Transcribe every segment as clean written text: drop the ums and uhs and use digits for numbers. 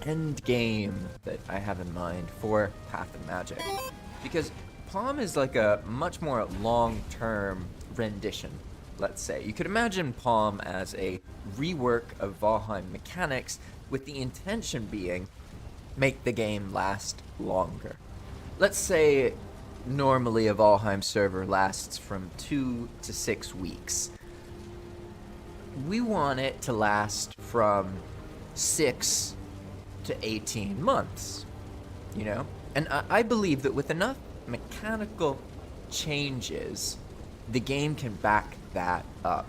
end game that I have in mind for Path of Magic. Because Palm is like a much more long-term rendition, let's say. You could imagine Palm as a rework of Valheim mechanics with the intention being make the game last longer. Let's say normally a Valheim server lasts from 2 to 6 weeks. We want it to last from 6 to 18 months, you know? And I believe that with enough mechanical changes, the game can back that up.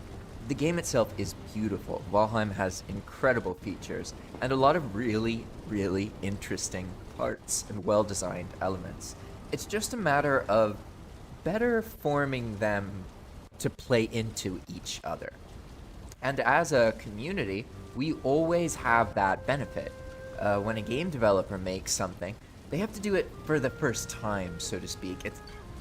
The game itself is beautiful. Valheim has incredible features and a lot of really, really interesting parts and well-designed elements. It's just a matter of better forming them to play into each other. And as a community, we always have that benefit. When a game developer makes something, they have to do it for the first time, so to speak.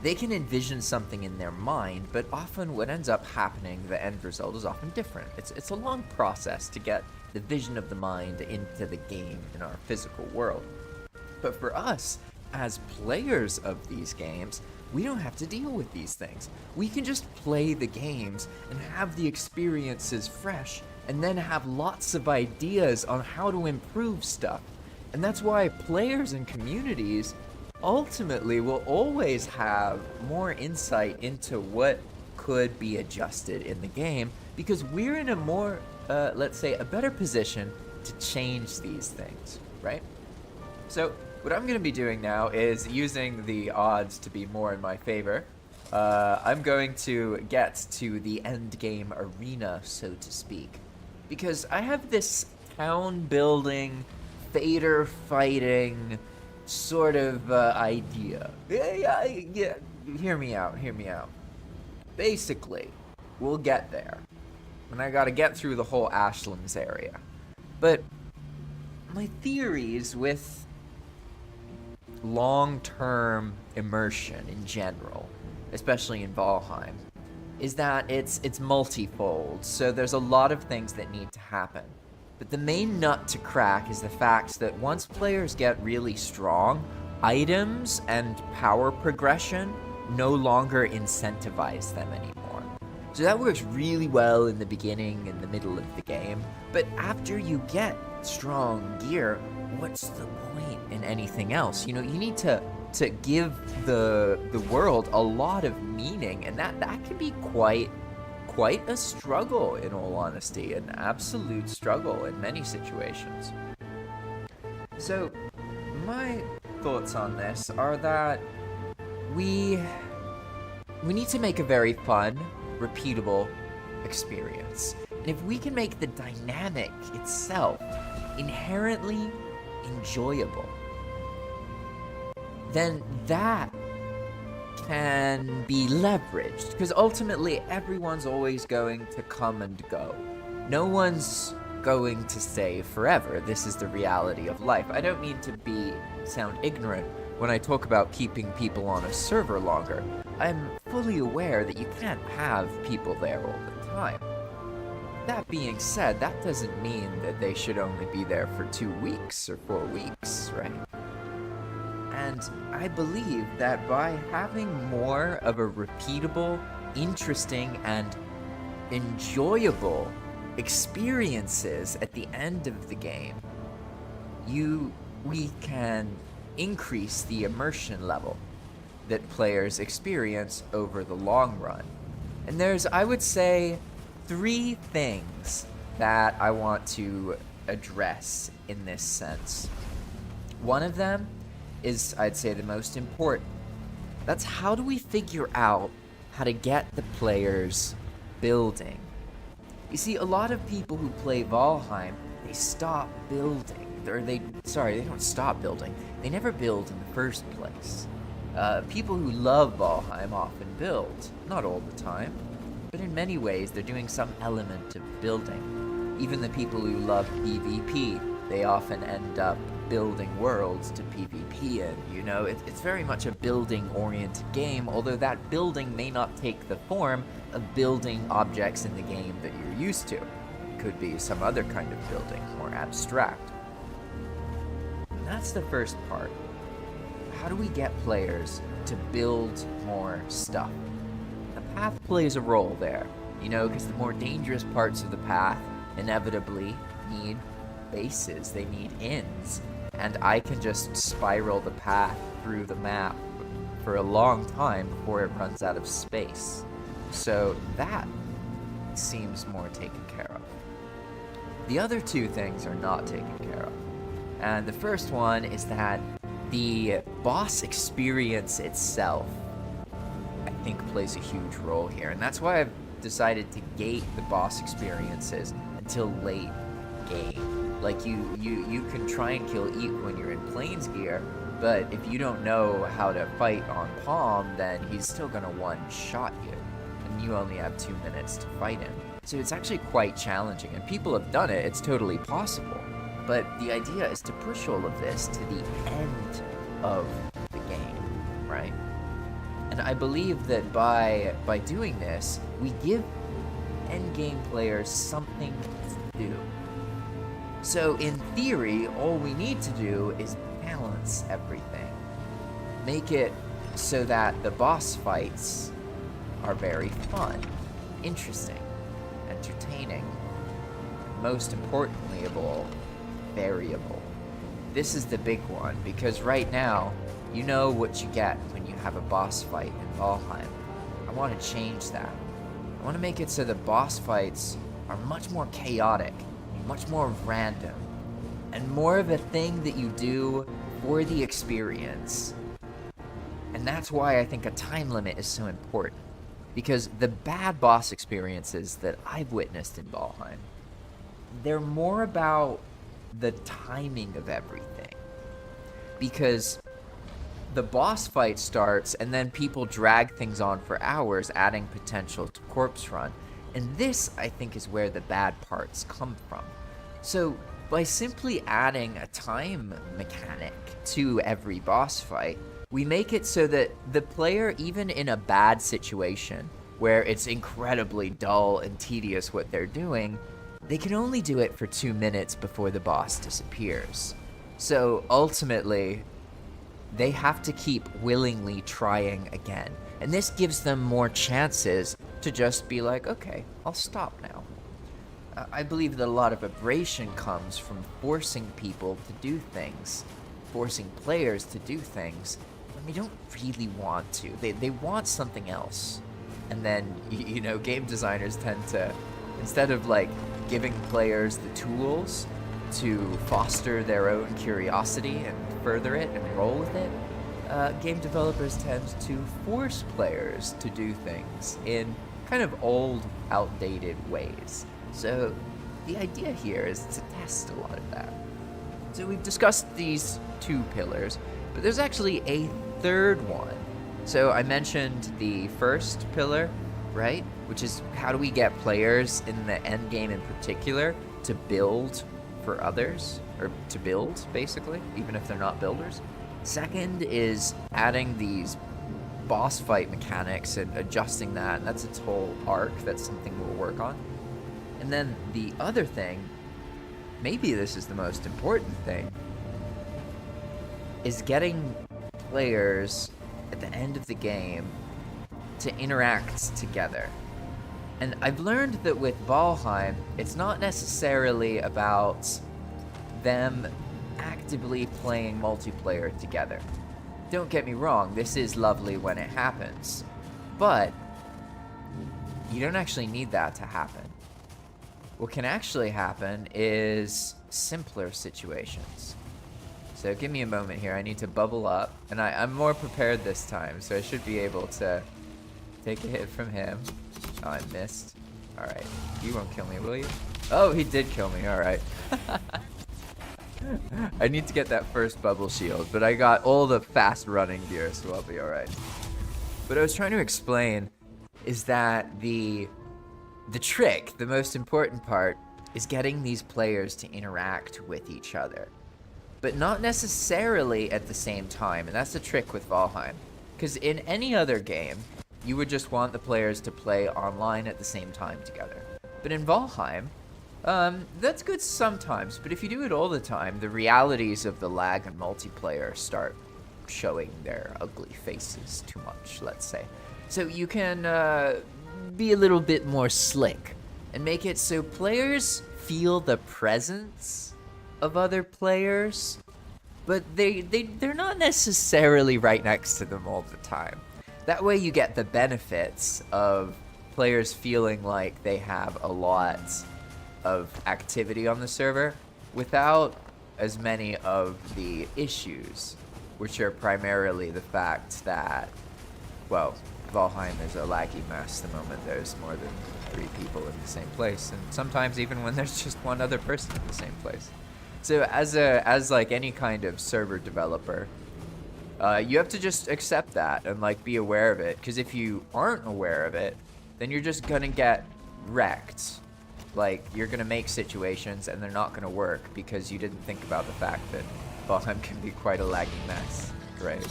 They can envision something in their mind, but often what ends up happening, the end result is often different. It's a long process to get the vision of the mind into the game in our physical world. But for us, as players of these games, we don't have to deal with these things. We can just play the games and have the experiences fresh, and then have lots of ideas on how to improve stuff. And that's why players and communities ultimately will always have more insight into what could be adjusted in the game, because we're in a more, let's say, a better position to change these things, right? So what I'm going to be doing now is using the odds to be more in my favor. I'm going to get to the end game arena, so to speak, because I have this town building, fader fighting sort of idea. Yeah, hear me out. Basically, we'll get there, and I gotta get through the whole Ashlands area. But my theories with long-term immersion in general, especially in Valheim, is that it's multifold, so there's a lot of things that need to happen. But the main nut to crack is the fact that once players get really strong, items and power progression no longer incentivize them anymore. So that works really well in the beginning and the middle of the game, but after you get strong gear, what's the point in anything else? You know, you need to give the world a lot of meaning, and that can be quite a struggle, in all honesty, an absolute struggle in many situations. So my thoughts on this are that we need to make a very fun, repeatable experience. And if we can make the dynamic itself inherently enjoyable, then that can be leveraged, because ultimately everyone's always going to come and go. No one's going to stay forever. This is the reality of life. I don't mean to sound ignorant when I talk about keeping people on a server longer. I'm fully aware that you can't have people there all the time. That being said, that doesn't mean that they should only be there for 2 weeks or 4 weeks, right? And I believe that by having more of a repeatable, interesting, and enjoyable experiences at the end of the game, we can increase the immersion level that players experience over the long run. And there's, I would say, 3 things that I want to address in this sense. One of them is, I'd say, the most important. That's how do we figure out how to get the players building? You see, a lot of people who play Valheim, they stop building. They don't stop building. They never build in the first place. People who love Valheim often build. Not all the time, but in many ways they're doing some element of building. Even the people who love PvP, they often end up building worlds to PvP in, you know? It's very much a building-oriented game, although that building may not take the form of building objects in the game that you're used to. It could be some other kind of building, more abstract. that's the first part. How do we get players to build more stuff? The path plays a role there, you know, because the more dangerous parts of the path inevitably need bases, they need ends. And I can just spiral the path through the map for a long time before it runs out of space. So that seems more taken care of. The other two things are not taken care of. And the first one is that the boss experience itself, I think, plays a huge role here. And that's why I've decided to gate the boss experiences until late game. Like, you can try and kill Eek when you're in Plains gear, but if you don't know how to fight on Palm, then he's still gonna one-shot you. And you only have 2 minutes to fight him. So it's actually quite challenging, and people have done it, it's totally possible. But the idea is to push all of this to the end of the game, right? And I believe that by doing this, we give endgame players something to do. So in theory, all we need to do is balance everything. Make it so that the boss fights are very fun, interesting, entertaining, and most importantly of all, variable. This is the big one, because right now, you know what you get when you have a boss fight in Valheim. I want to change that. I want to make it so the boss fights are much more chaotic, much more random, and more of a thing that you do for the experience. And that's why I think a time limit is so important. Because the bad boss experiences that I've witnessed in Valheim, they're more about the timing of everything. Because the boss fight starts and then people drag things on for hours, adding potential to corpse run. And this, I think, is where the bad parts come from. So by simply adding a time mechanic to every boss fight, we make it so that the player, even in a bad situation where it's incredibly dull and tedious what they're doing, they can only do it for 2 minutes before the boss disappears. So ultimately, they have to keep willingly trying again. And this gives them more chances to just be like, okay, I'll stop now. I believe that a lot of aberration comes from forcing people to do things, forcing players to do things when they don't really want to. They want something else. And then, you know, game designers tend to, instead of like giving players the tools to foster their own curiosity and further it and roll with it, game developers tend to force players to do things in kind of old, outdated ways. So the idea here is to test a lot of that. So we've discussed these two pillars, but there's actually a third one. So I mentioned the first pillar, right? Which is how do we get players in the end game in particular to build for others, or to build basically, even if they're not builders. Second is adding these boss fight mechanics and adjusting that, and that's its whole arc. That's something we'll work on. And then the other thing, maybe this is the most important thing, is getting players at the end of the game to interact together. And I've learned that with Valheim, it's not necessarily about them actively playing multiplayer together. Don't get me wrong, this is lovely when it happens, but you don't actually need that to happen. What can actually happen is simpler situations. So give me a moment here, I need to bubble up, and I'm more prepared this time, so I should be able to take a hit from him. Oh, I missed. Alright, you won't kill me, will you? Oh, he did kill me, alright. I need to get that first bubble shield, but I got all the fast running gear, so I'll be alright. What I was trying to explain is that the trick, the most important part, is getting these players to interact with each other. But not necessarily at the same time, and that's the trick with Valheim. Because in any other game, you would just want the players to play online at the same time together. But in Valheim, That's good sometimes, but if you do it all the time, the realities of the lag and multiplayer start showing their ugly faces too much, let's say. So you can be a little bit more slick and make it so players feel the presence of other players, but they're not necessarily right next to them all the time. That way you get the benefits of players feeling like they have a lot of activity on the server without as many of the issues, which are primarily the fact that, well, Valheim is a laggy mess the moment there's more than 3 people in the same place, and sometimes even when there's just one other person in the same place. So as like any kind of server developer, you have to just accept that and like be aware of it, because if you aren't aware of it, then you're just gonna get wrecked. Like, you're gonna make situations and they're not gonna work because you didn't think about the fact that Valheim can be quite a laggy mess, right?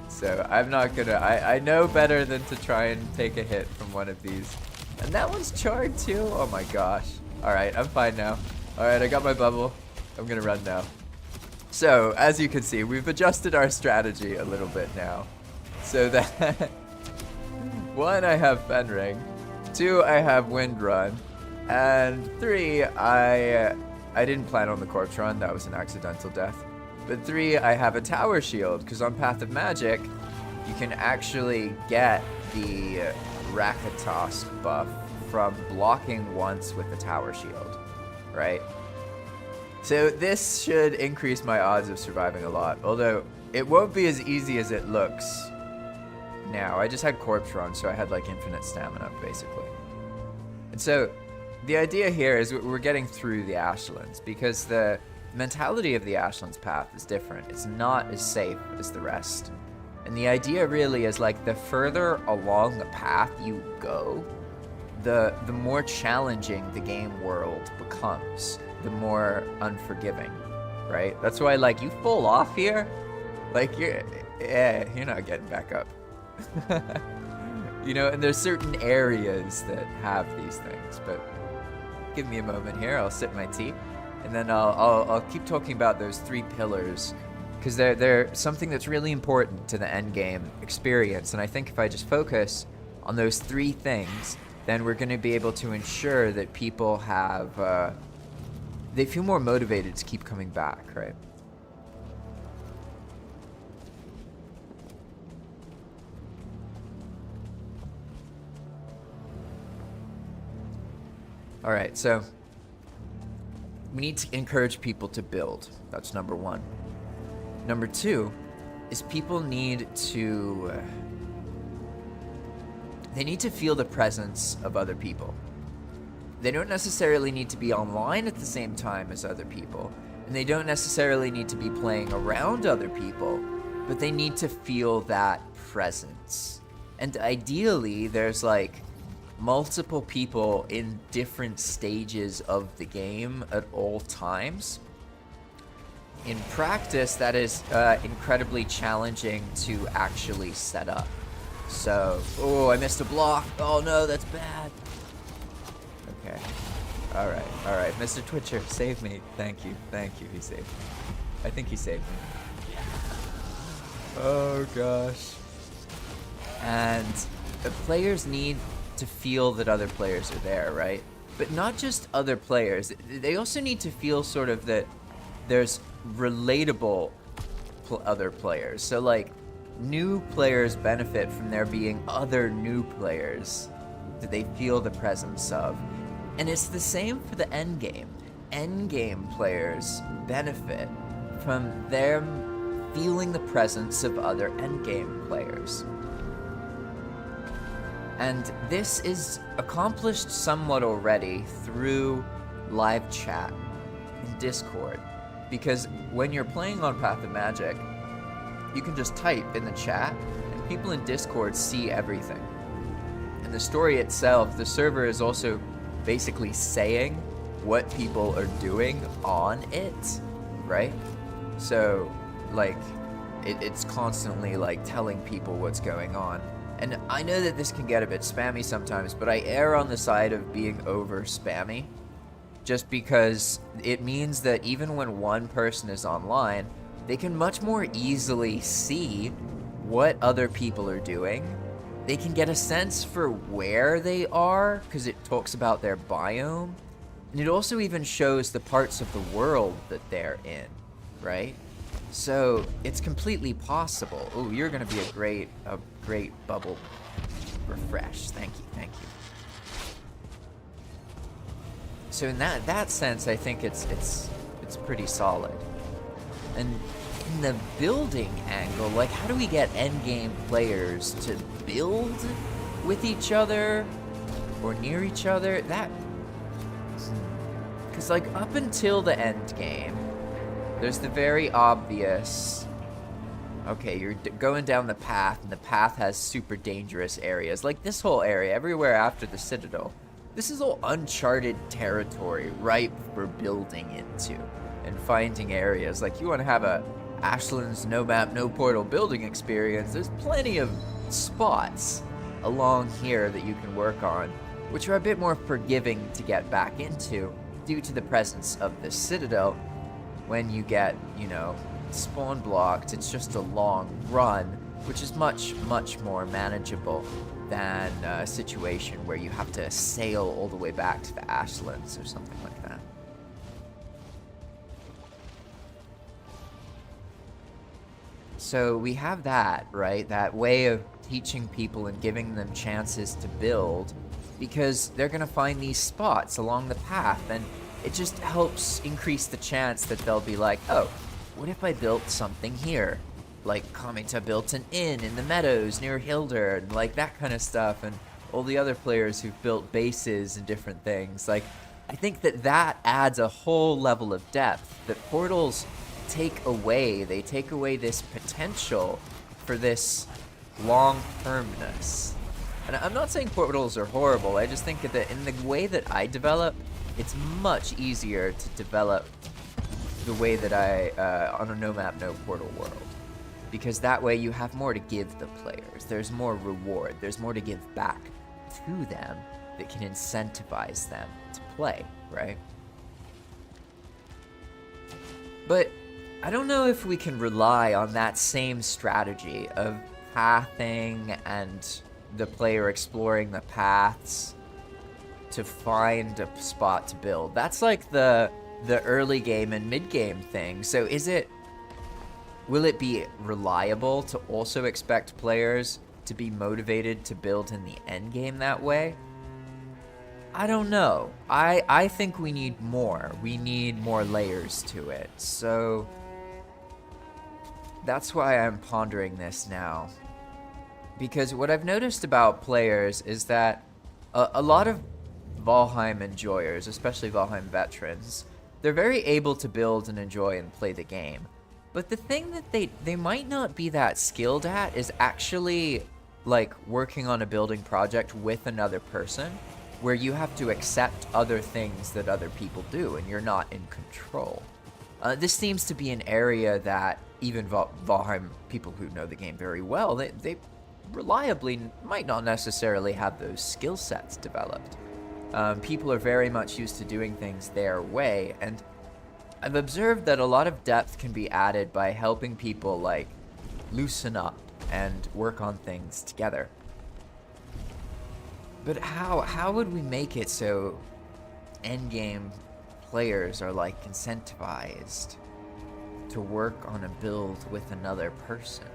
So I'm not gonna, I know better than to try and take a hit from one of these. And that one's charred too? Oh my gosh. Alright, I'm fine now. Alright, I got my bubble. I'm gonna run now. So, as you can see, we've adjusted our strategy a little bit now. So that, 1, I have Fen Ring. 2, I have Wind Run. And 3, I didn't plan on the corpse run, that was an accidental death. But 3, I have a tower shield, because on Path of Magic, you can actually get the Rakatos buff from blocking once with the tower shield, right? So this should increase my odds of surviving a lot, although it won't be as easy as it looks now. I just had corpse run, so I had like infinite stamina, basically. And so the idea here is we're getting through the Ashlands, because the mentality of the Ashlands path is different. It's not as safe as the rest. And the idea really is like the further along the path you go, the more challenging the game world becomes, the more unforgiving, right? That's why like you fall off here, like you're not getting back up. You know, and there's certain areas that have these things, but give me a moment here, I'll sip my tea, and then I'll keep talking about those 3 pillars, because they're something that's really important to the end game experience. And I think if I just focus on those 3 things, then we're going to be able to ensure that people have they feel more motivated to keep coming back, right? All right, so we need to encourage people to build. That's number 1. Number 2 is people need to they need to feel the presence of other people. They don't necessarily need to be online at the same time as other people, and they don't necessarily need to be playing around other people, but they need to feel that presence. And ideally, there's like multiple people in different stages of the game at all times. In practice, that is incredibly challenging to actually set up. So, oh, I missed a block. Oh no, that's bad. Okay. All right. Mr. Twitcher, save me. Thank you. He saved me. I think he saved me. Oh gosh. And the players need to feel that other players are there, right? But not just other players. They also need to feel sort of that there's relatable other players. So like new players benefit from there being other new players that they feel the presence of. And it's the same for the end game. End game players benefit from them feeling the presence of other end game players. And this is accomplished somewhat already through live chat in Discord. Because when you're playing on Path of Magic, you can just type in the chat, and people in Discord see everything. And the story itself, the server is also basically saying what people are doing on it, right? So, like, it's constantly, like, telling people what's going on. And I know that this can get a bit spammy sometimes, but I err on the side of being over spammy, just because it means that even when one person is online, they can much more easily see what other people are doing. They can get a sense for where they are, because it talks about their biome. And it also even shows the parts of the world that they're in, right? So it's completely possible. Oh, you're gonna be a great bubble refresh. Thank you. So in that sense, I think it's pretty solid. And in the building angle, like, how do we get endgame players to build with each other or near each other? Because, like, up until the end game, there's the very obvious, okay, you're going down the path, and the path has super dangerous areas. Like this whole area, everywhere after the Citadel. This is all uncharted territory, ripe for building into and finding areas. Like, you want to have a Ashland's no map, no portal building experience, there's plenty of spots along here that you can work on, which are a bit more forgiving to get back into due to the presence of the Citadel. When you get, spawn blocked, it's just a long run, which is much, much more manageable than a situation where you have to sail all the way back to the Ashlands or something like that. So we have that, right? That way of teaching people and giving them chances to build, because they're going to find these spots along the path, and it just helps increase the chance that they'll be like, oh, what if I built something here? Like Kamita built an inn in the meadows near Hilder, and like that kind of stuff, and all the other players who've built bases and different things. Like, I think that adds a whole level of depth that portals take away. They take away this potential for this long-termness. And I'm not saying portals are horrible, I just think that in the way that I develop, it's much easier to develop the way that I, on a no map, no portal world. Because that way you have more to give the players. There's more reward. There's more to give back to them that can incentivize them to play, right? But I don't know if we can rely on that same strategy of pathing and the player exploring the paths to find a spot to build. That's like the early game and mid game thing. So will it be reliable to also expect players to be motivated to build in the end game that way? I don't know. I think we need more. We need more layers to it. So that's why I'm pondering this now. Because what I've noticed about players is that a lot of Valheim enjoyers, especially Valheim veterans, they're very able to build and enjoy and play the game. But the thing that they might not be that skilled at is actually like working on a building project with another person, where you have to accept other things that other people do and you're not in control. This seems to be an area that even Valheim people who know the game very well, they reliably might not necessarily have those skill sets developed. People are very much used to doing things their way, and I've observed that a lot of depth can be added by helping people like loosen up and work on things together. But how would we make it so endgame players are like incentivized to work on a build with another person?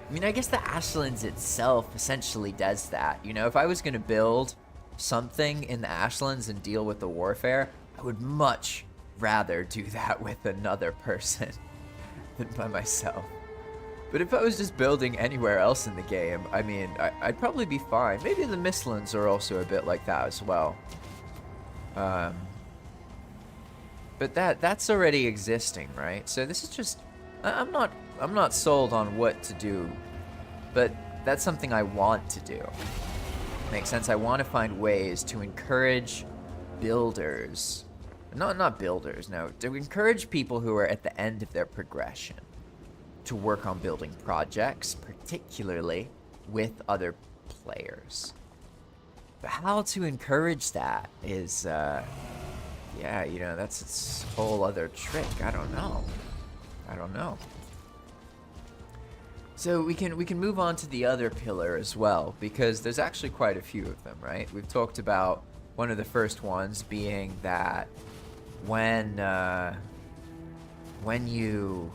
I mean, I guess the Ashlands itself essentially does that. If I was going to build something in the Ashlands and deal with the warfare, I would much rather do that with another person than by myself. But if I was just building anywhere else in the game, I mean, I'd probably be fine. Maybe the Mistlands are also a bit like that as well. But that's already existing, right? So this is just, I'm not sold on what to do, but that's something I want to do. Makes sense. I want to find ways to encourage builders, not builders, no, to encourage people who are at the end of their progression to work on building projects, particularly with other players. But how to encourage that is Yeah, you know, that's its whole other trick. I don't know. I don't know. So we can move on to the other pillar as well, because there's actually quite a few of them, right? We've talked about one of the first ones being that when you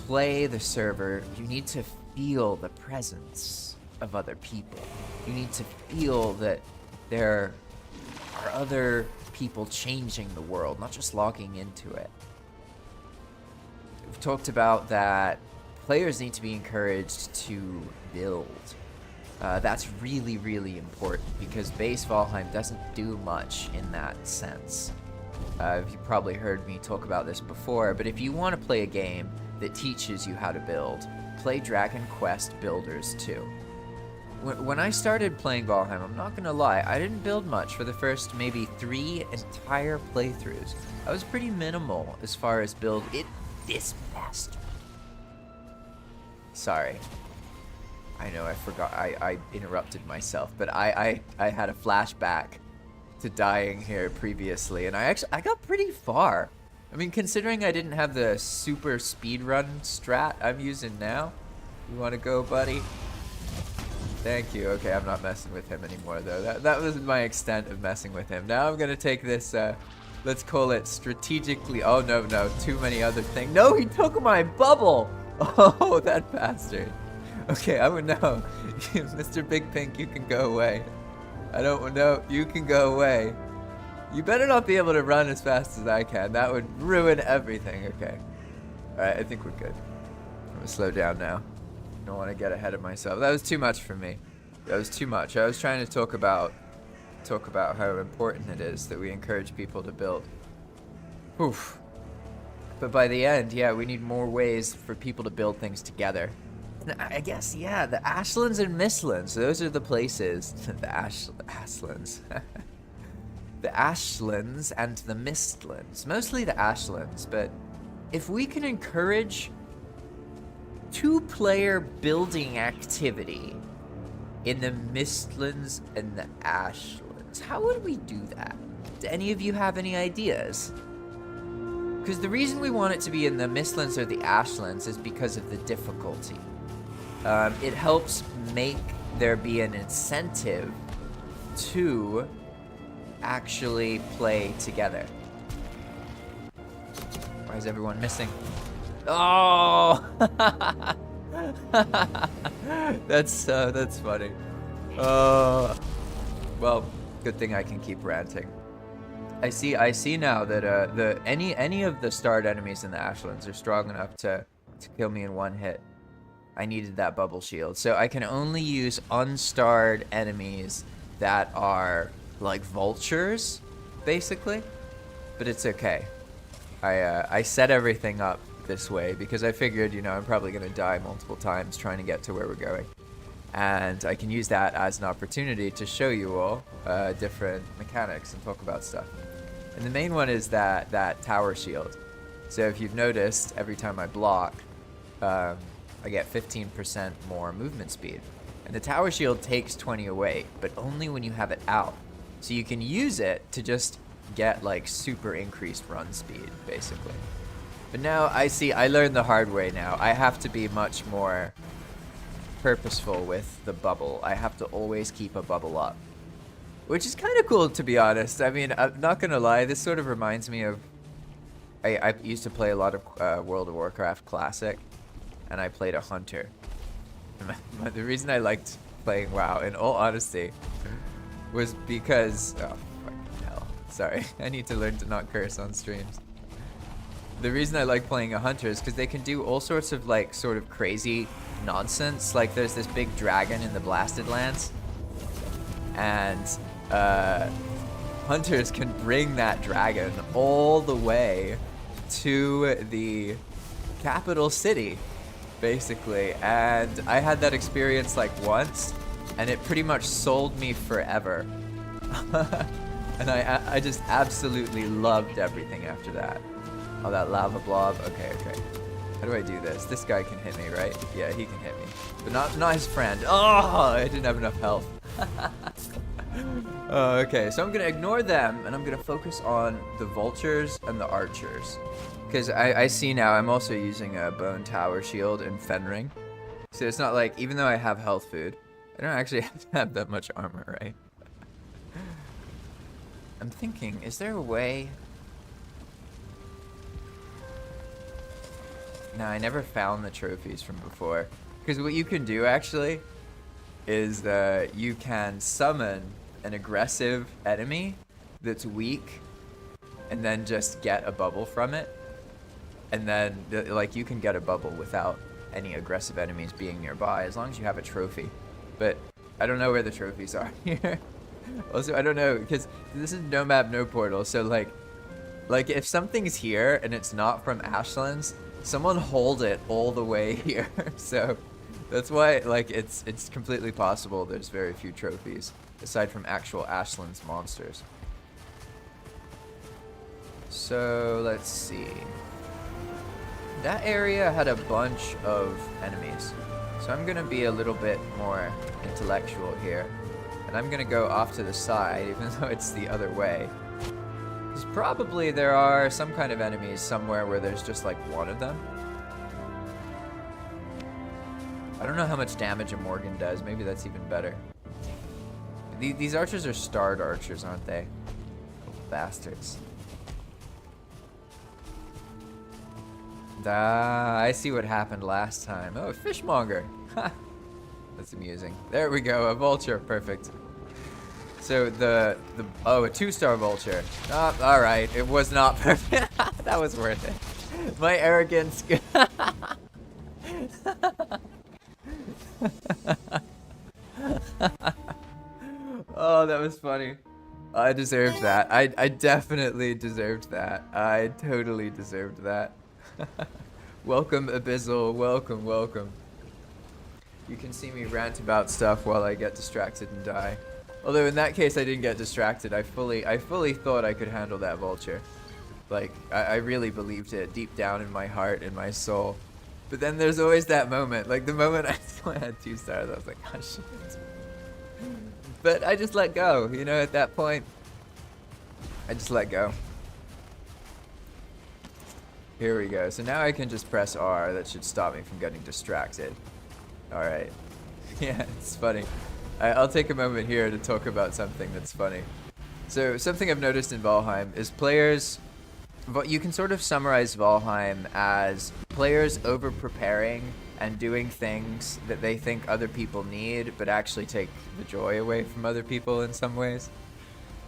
play the server, you need to feel the presence of other people. You need to feel that there are other people changing the world, not just logging into it. We've talked about that players need to be encouraged to build. That's really, really important because base Valheim doesn't do much in that sense. You've probably heard me talk about this before, but if you want to play a game that teaches you how to build, play Dragon Quest Builders 2. When I started playing Valheim, I'm not gonna lie, I didn't build much for the first maybe 3 entire playthroughs. I was pretty minimal as far as build. This bastard. Sorry. I know I forgot. I interrupted myself, but I had a flashback to dying here previously, and I got pretty far. I mean, considering I didn't have the super speedrun strat I'm using now. You want to go, buddy? Thank you. Okay, I'm not messing with him anymore, though. That was my extent of messing with him. Now I'm going to take this, let's call it strategically. Oh, no, too many other things. No, he took my bubble. Oh, that bastard. Okay, I would know. Mr. Big Pink, you can go away. I don't know. You can go away. You better not be able to run as fast as I can. That would ruin everything. Okay. Alright, I think we're good. I'm going to slow down now. Don't want to get ahead of myself. That was too much for me. That was too much. I was trying to talk about how important it is that we encourage people to build. Oof. But by the end, yeah, we need more ways for people to build things together. And I guess, yeah, the Ashlands and Mistlands, those are the places. The Ashlands. The Ashlands and the Mistlands. Mostly the Ashlands, but if we can encourage 2-player building activity in the Mistlands and the Ashlands, how would we do that? Do any of you have any ideas? Because the reason we want it to be in the Mistlands or the Ashlands is because of the difficulty. It helps make there be an incentive to actually play together. Why is everyone missing? Oh! That's funny. Well, good thing I can keep ranting. I see now that any of the starred enemies in the Ashlands are strong enough to kill me in one hit. I needed that bubble shield, so I can only use unstarred enemies that are like vultures, basically. But it's okay. I set everything up this way because I figured, you know, I'm probably gonna die multiple times trying to get to where we're going, and I can use that as an opportunity to show you all different mechanics and talk about stuff. And the main one is that tower shield. So if you've noticed, every time I block, I get 15% more movement speed. And the tower shield takes 20 away, but only when you have it out. So you can use it to just get like super increased run speed, basically. But now I learned the hard way now. I have to be much more purposeful with the bubble. I have to always keep a bubble up. Which is kind of cool, to be honest. I mean, I'm not gonna lie, this sort of reminds me of... I used to play a lot of World of Warcraft Classic, and I played a hunter. The reason I liked playing WoW, in all honesty, was because... Oh, fucking hell. Sorry, I need to learn to not curse on streams. The reason I like playing a hunter is because they can do all sorts of, like, sort of crazy nonsense. Like, there's this big dragon in the Blasted Lands, and hunters can bring that dragon all the way to the capital city, basically. And I had that experience like once, and it pretty much sold me forever. And I just absolutely loved everything after that. Oh, that lava blob. Okay. How do I do this? This guy can hit me, right? Yeah, he can hit me, but not his friend. Oh, I didn't have enough health. Okay, so I'm gonna ignore them, and I'm gonna focus on the vultures and the archers. Because I see now I'm also using a bone tower shield and Fenring. So it's not like, even though I have health food, I don't actually have to have that much armor, right? I'm thinking, is there a way? No, I never found the trophies from before. Because what you can do, actually, is you can summon an aggressive enemy that's weak and then just get a bubble from it. And then, like, you can get a bubble without any aggressive enemies being nearby, as long as you have a trophy. But I don't know where the trophies are here. Also, I don't know, because this is no map, no portal, so, like, if something's here and it's not from Ashlands, someone hold it all the way here. So that's why, like, it's completely possible there's very few trophies, aside from actual Ashlands monsters. So, let's see. That area had a bunch of enemies. So I'm gonna be a little bit more intellectual here. And I'm gonna go off to the side, even though it's the other way. Because probably there are some kind of enemies somewhere where there's just like one of them. I don't know how much damage a Morgan does. Maybe that's even better. These archers are starred archers, aren't they? Little bastards. I see what happened last time. Oh, a fishmonger. That's amusing. There we go, a vulture. Perfect. So oh, a 2-star vulture. Oh, all right, it was not perfect. That was worth it. My arrogance. Oh, that was funny. I deserved that. I definitely deserved that. I totally deserved that. Welcome, Abyssal. Welcome, welcome. You can see me rant about stuff while I get distracted and die. Although in that case, I didn't get distracted. I fully thought I could handle that vulture. Like, I really believed it deep down in my heart, in my soul. But then there's always that moment. Like, the moment I had 2 stars, I was like, oh, shit. But I just let go, you know, at that point. I just let go. Here we go. So now I can just press R. That should stop me from getting distracted. Alright. Yeah, it's funny. I'll take a moment here to talk about something that's funny. So something I've noticed in Valheim is players... You can sort of summarize Valheim as players over-preparing and doing things that they think other people need, but actually take the joy away from other people in some ways.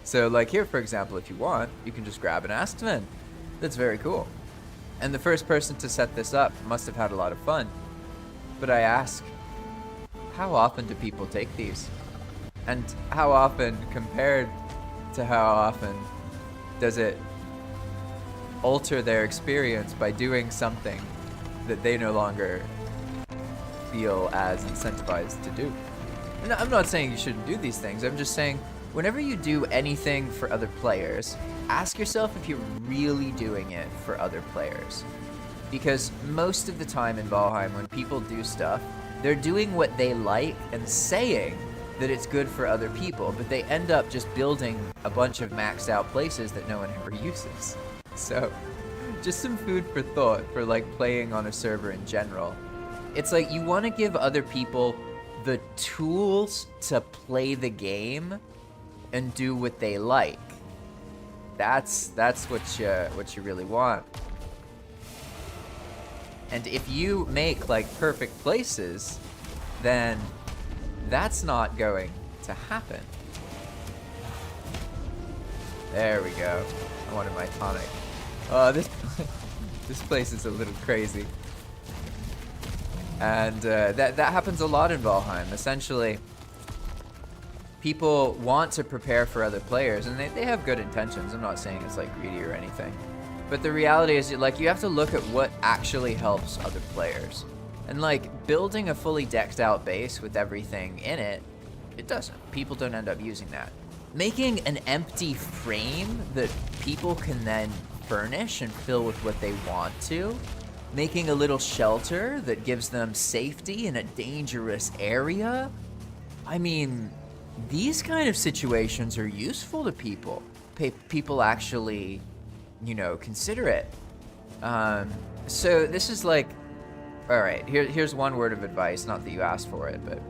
So like here, for example, if you want, you can just grab an Astman. That's very cool. And the first person to set this up must have had a lot of fun. But I ask, how often do people take these? And how often, compared to how often, does it alter their experience by doing something that they no longer feel as incentivized to do? And I'm not saying you shouldn't do these things. I'm just saying, whenever you do anything for other players, ask yourself if you're really doing it for other players. Because most of the time in Valheim, when people do stuff, they're doing what they like and saying that it's good for other people, but they end up just building a bunch of maxed out places that no one ever uses. So, just some food for thought for like playing on a server in general. It's like you want to give other people the tools to play the game and do what they like. That's what you really want. And if you make like perfect places, then that's not going to happen. There we go. I wanted my tonic. Oh, this place is a little crazy. And that happens a lot in Valheim. Essentially, people want to prepare for other players, and they have good intentions. I'm not saying it's like greedy or anything. But the reality is, like, you have to look at what actually helps other players. And like, building a fully decked out base with everything in it, it doesn't. People don't end up using that. Making an empty frame that people can then furnish and fill with what they want to. Making a little shelter that gives them safety in a dangerous area. I mean, these kind of situations are useful to people. People actually, you know, consider it. So this is like, all right, here's one word of advice, not that you asked for it, but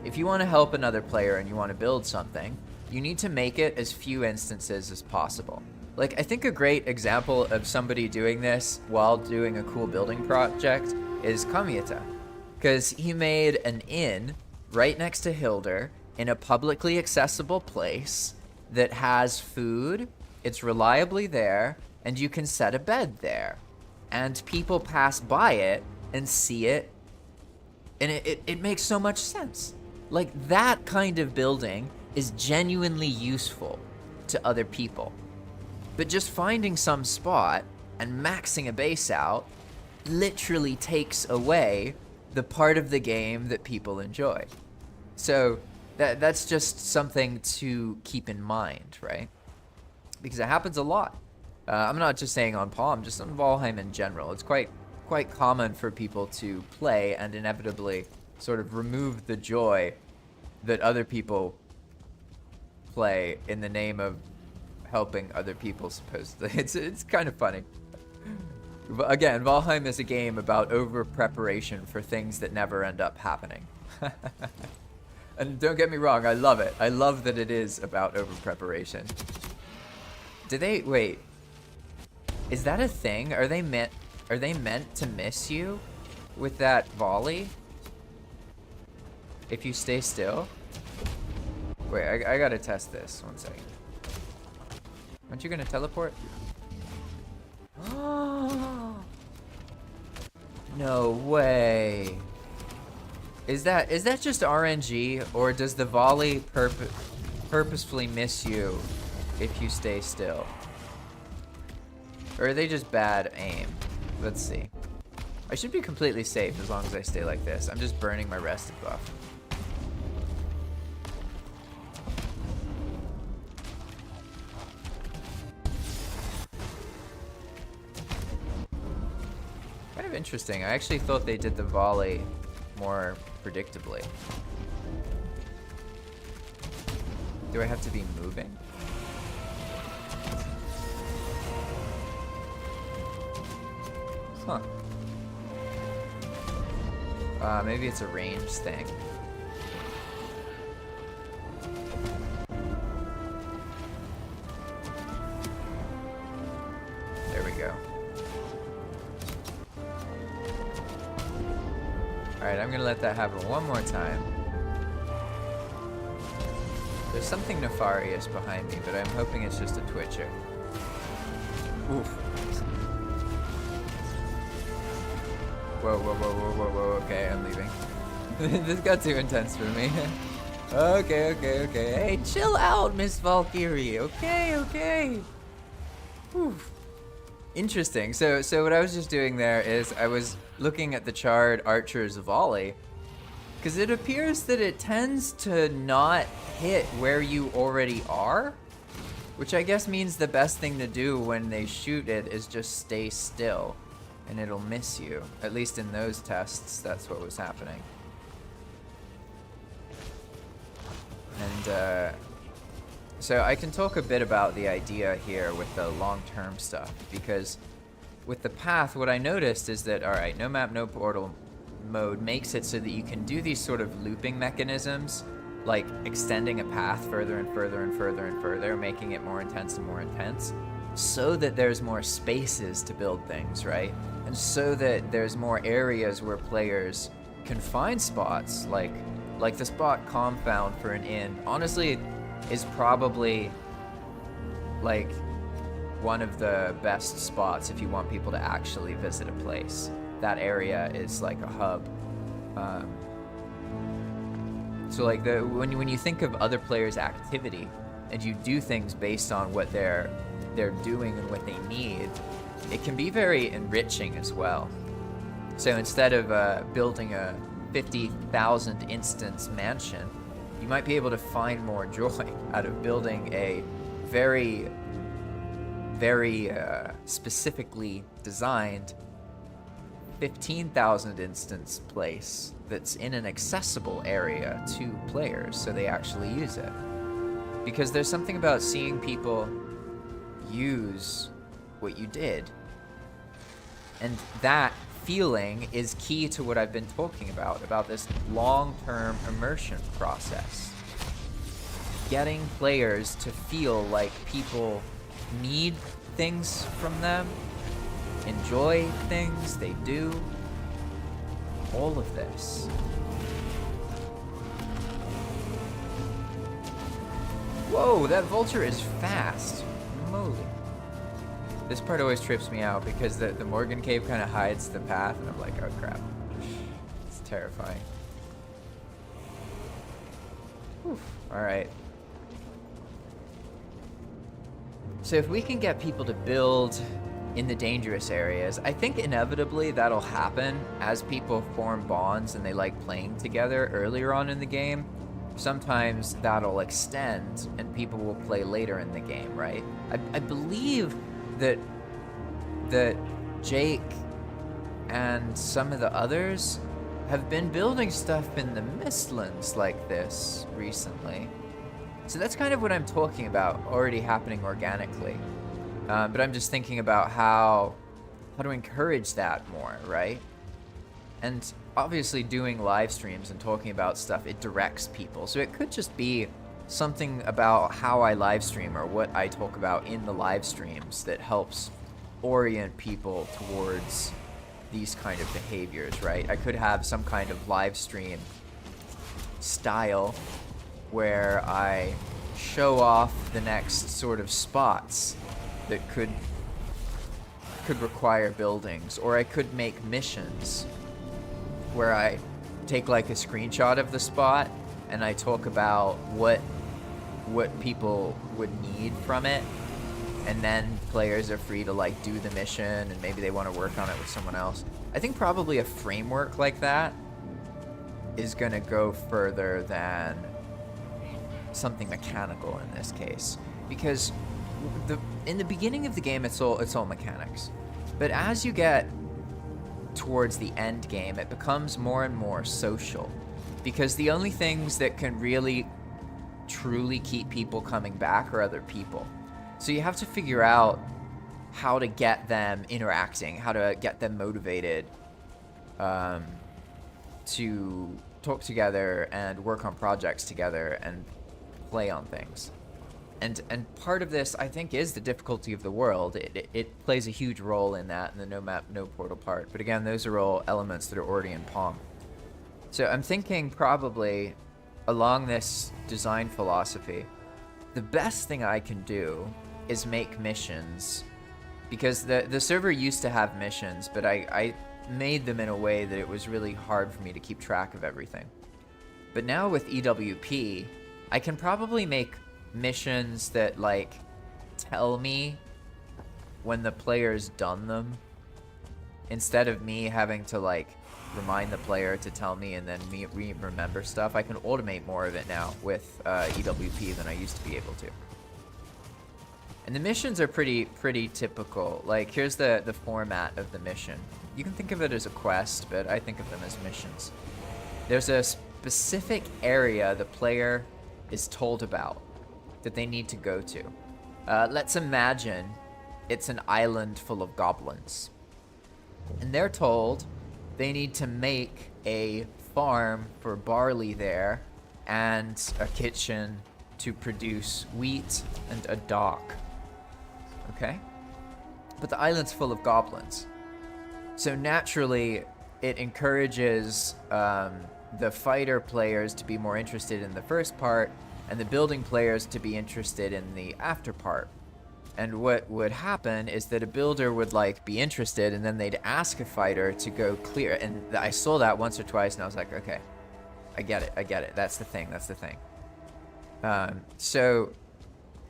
if you want to help another player and you want to build something, you need to make it as few instances as possible. Like, I think a great example of somebody doing this while doing a cool building project is Kamiyata, because he made an inn right next to Hilder in a publicly accessible place that has food, it's reliably there, and you can set a bed there. And people pass by it and see it, and it makes so much sense. Like, that kind of building is genuinely useful to other people. But just finding some spot and maxing a base out literally takes away the part of the game that people enjoy. So that's just something to keep in mind, right? Because it happens a lot. I'm not just saying on Palm, just on Valheim in general. It's quite common for people to play and inevitably sort of remove the joy that other people play in the name of helping other people, supposedly. It's kind of funny. But again, Valheim is a game about over preparation for things that never end up happening. And don't get me wrong, I love it. I love that it is about over preparation. Wait, is that a thing? Are they meant to miss you with that volley if you stay still? Wait, I gotta test this. 1 second. Aren't you gonna teleport? Oh, no way. Is that just RNG, or does the volley purposefully miss you if you stay still? Or are they just bad aim? Let's see. I should be completely safe as long as I stay like this. I'm just burning my rested buff. Kind of interesting. I actually thought they did the volley more predictably. Do I have to be moving? Huh. Maybe it's a range thing. There we go. Alright, I'm gonna let that happen one more time. There's something nefarious behind me, but I'm hoping it's just a twitcher. Oof. Whoa, whoa, whoa, whoa, whoa, whoa, okay, I'm leaving. This got too intense for me. Okay. Hey, chill out, Miss Valkyrie. Okay. Whew. Interesting. So what I was just doing there is I was looking at the charred archer's volley, because it appears that it tends to not hit where you already are, which I guess means the best thing to do when they shoot it is just stay still, and it'll miss you. At least in those tests, that's what was happening. And so I can talk a bit about the idea here with the long-term stuff, because with the path, what I noticed is that, all right, no map, no portal mode makes it so that you can do these sort of looping mechanisms, like extending a path further and further and further and further, making it more intense and more intense, so that there's more spaces to build things, right? And so that there's more areas where players can find spots, like the spot Com found for an inn. Honestly, is probably like one of the best spots if you want people to actually visit a place. That area is like a hub. So like when you think of other players' activity and you do things based on what they're doing and what they need, it can be very enriching as well. So instead of building a 50,000 instance mansion, you might be able to find more joy out of building a very, very specifically designed 15,000 instance place that's in an accessible area to players so they actually use it. Because there's something about seeing people use what you did. And that feeling is key to what I've been talking about this long-term immersion process. Getting players to feel like people need things from them, enjoy things they do, all of this. Whoa, that vulture is fast. Moly. This part always trips me out because the Morgan Cave kind of hides the path, and I'm like, oh crap. It's terrifying. Alright. So if we can get people to build in the dangerous areas, I think inevitably that'll happen as people form bonds and they like playing together earlier on in the game. Sometimes that'll extend and people will play later in the game, right? I believe that Jake and some of the others have been building stuff in the Mistlands like this recently. So that's kind of what I'm talking about, already happening organically. But I'm just thinking about how to encourage that more, right? And obviously doing live streams and talking about stuff, it directs people. So it could just be something about how I live stream or what I talk about in the live streams that helps orient people towards these kind of behaviors, right? I could have some kind of live stream style where I show off the next sort of spots that could require buildings, or I could make missions where I take like a screenshot of the spot and I talk about what people would need from it, and then players are free to like do the mission and maybe they want to work on it with someone else. I think probably a framework like that is gonna go further than something mechanical in this case, because in the beginning of the game it's all mechanics, but as you get towards the end game it becomes more and more social, because the only things that can really truly keep people coming back are other people. So you have to figure out how to get them interacting, how to get them motivated to talk together and work on projects together and play on things. And part of this, I think, is the difficulty of the world. It plays a huge role in that, in the no map, no portal part. But again, those are all elements that are already in Palm. So I'm thinking probably along this design philosophy, the best thing I can do is make missions, because the server used to have missions, but I made them in a way that it was really hard for me to keep track of everything. But now with EWP, I can probably make missions that like tell me when the player's done them, instead of me having to like remind the player to tell me and then me remember stuff. I can automate more of it now with EWP than I used to be able to. And the missions are pretty typical. Like, here's the format of the mission. You can think of it as a quest, but I think of them as missions. There's a specific area the player is told about that they need to go to. Let's imagine it's an island full of goblins. And they're told they need to make a farm for barley there and a kitchen to produce wheat and a dock. Okay? But the island's full of goblins. So naturally, it encourages the fighter players to be more interested in the first part, and the building players to be interested in the after part. And what would happen is that a builder would like be interested, and then they'd ask a fighter to go clear. And I saw that once or twice, and I was like, okay, I get it. That's the thing. So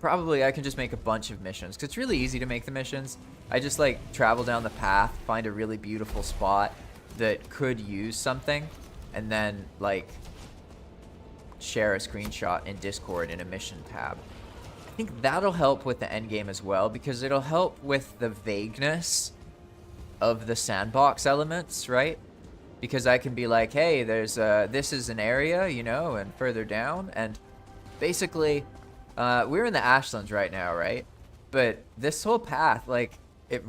probably I can just make a bunch of missions, because it's really easy to make the missions. I just like travel down the path, find a really beautiful spot that could use something, and then like share a screenshot in Discord in a mission tab. I think that'll help with the end game as well, because it'll help with the vagueness of the sandbox elements, right? Because I can be like, hey, there's this is an area, you know, and further down, and basically, we're in the Ashlands right now, right? But this whole path, like, it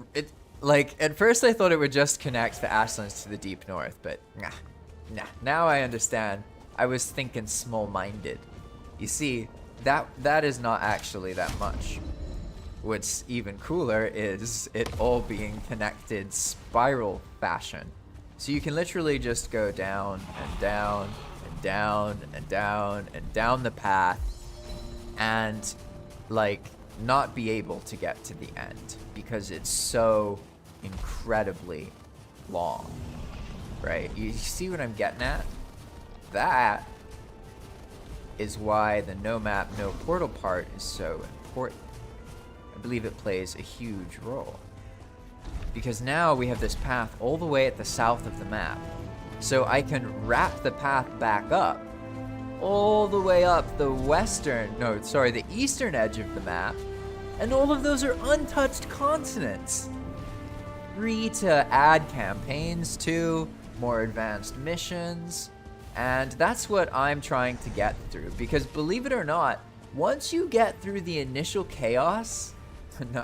like, at first I thought it would just connect the Ashlands to the deep north, but nah. Now I understand. I was thinking small-minded. You see, that is not actually that much. What's even cooler is it all being connected spiral fashion. So you can literally just go down and down and down and down and down the path and, like, not be able to get to the end because it's so incredibly long, right? You see what I'm getting at? That is why the no map, no portal part is so important. I believe it plays a huge role. Because now we have this path all the way at the south of the map. So I can wrap the path back up, all the way up the the eastern edge of the map, and all of those are untouched continents. Free to add campaigns to, more advanced missions, and that's what I'm trying to get through. Because believe it or not, once you get through the initial chaos,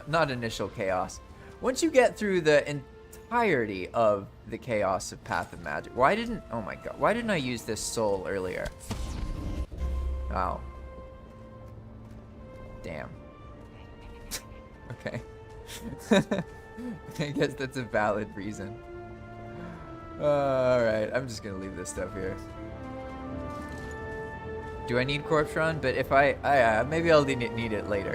not initial chaos, once you get through the entirety of the chaos of Path of Magic, why didn't I use this soul earlier? Wow. Damn. Okay. I guess that's a valid reason. Alright, I'm just gonna leave this stuff here. Do I need corpse run? But if maybe I'll need it later.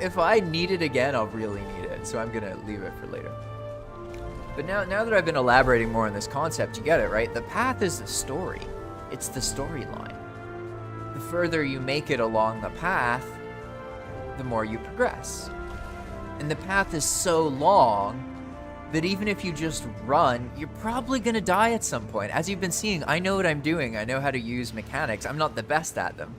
If I need it again, I'll really need it. So I'm gonna leave it for later. But now that I've been elaborating more on this concept, you get it, right? The path is the story. It's the storyline. The further you make it along the path, the more you progress. And the path is so long that even if you just run, you're probably gonna die at some point. As you've been seeing, I know what I'm doing. I know how to use mechanics. I'm not the best at them.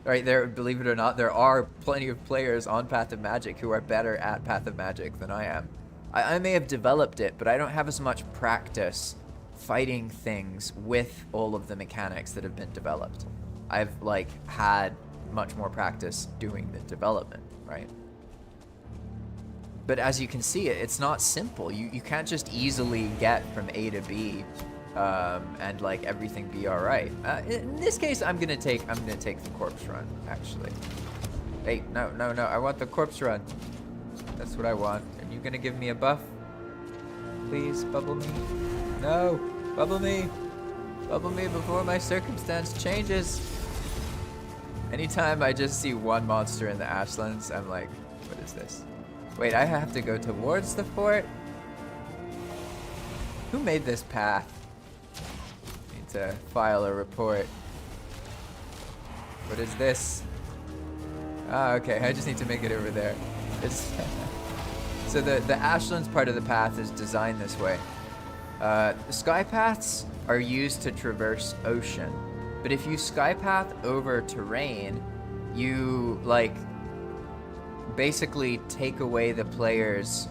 Right there, believe it or not, there are plenty of players on Path of Magic who are better at Path of Magic than I am. I may have developed it, but I don't have as much practice fighting things with all of the mechanics that have been developed. I've, like, had much more practice doing the development, right? But as you can see, it's not simple. You can't just easily get from A to B and, like, everything be all right. In this case, I'm gonna take the corpse run, actually. Hey, no, I want the corpse run. That's what I want. Are you gonna give me a buff? Please, bubble me. No, bubble me. Bubble me before my circumstance changes. Anytime I just see one monster in the Ashlands, I'm like, what is this? Wait, I have to go towards the fort? Who made this path? Need to file a report. What is this? Ah, okay, I just need to make it over there. It's so the Ashlands part of the path is designed this way. The sky paths are used to traverse ocean, but if you sky path over terrain, you, like, basically take away the player's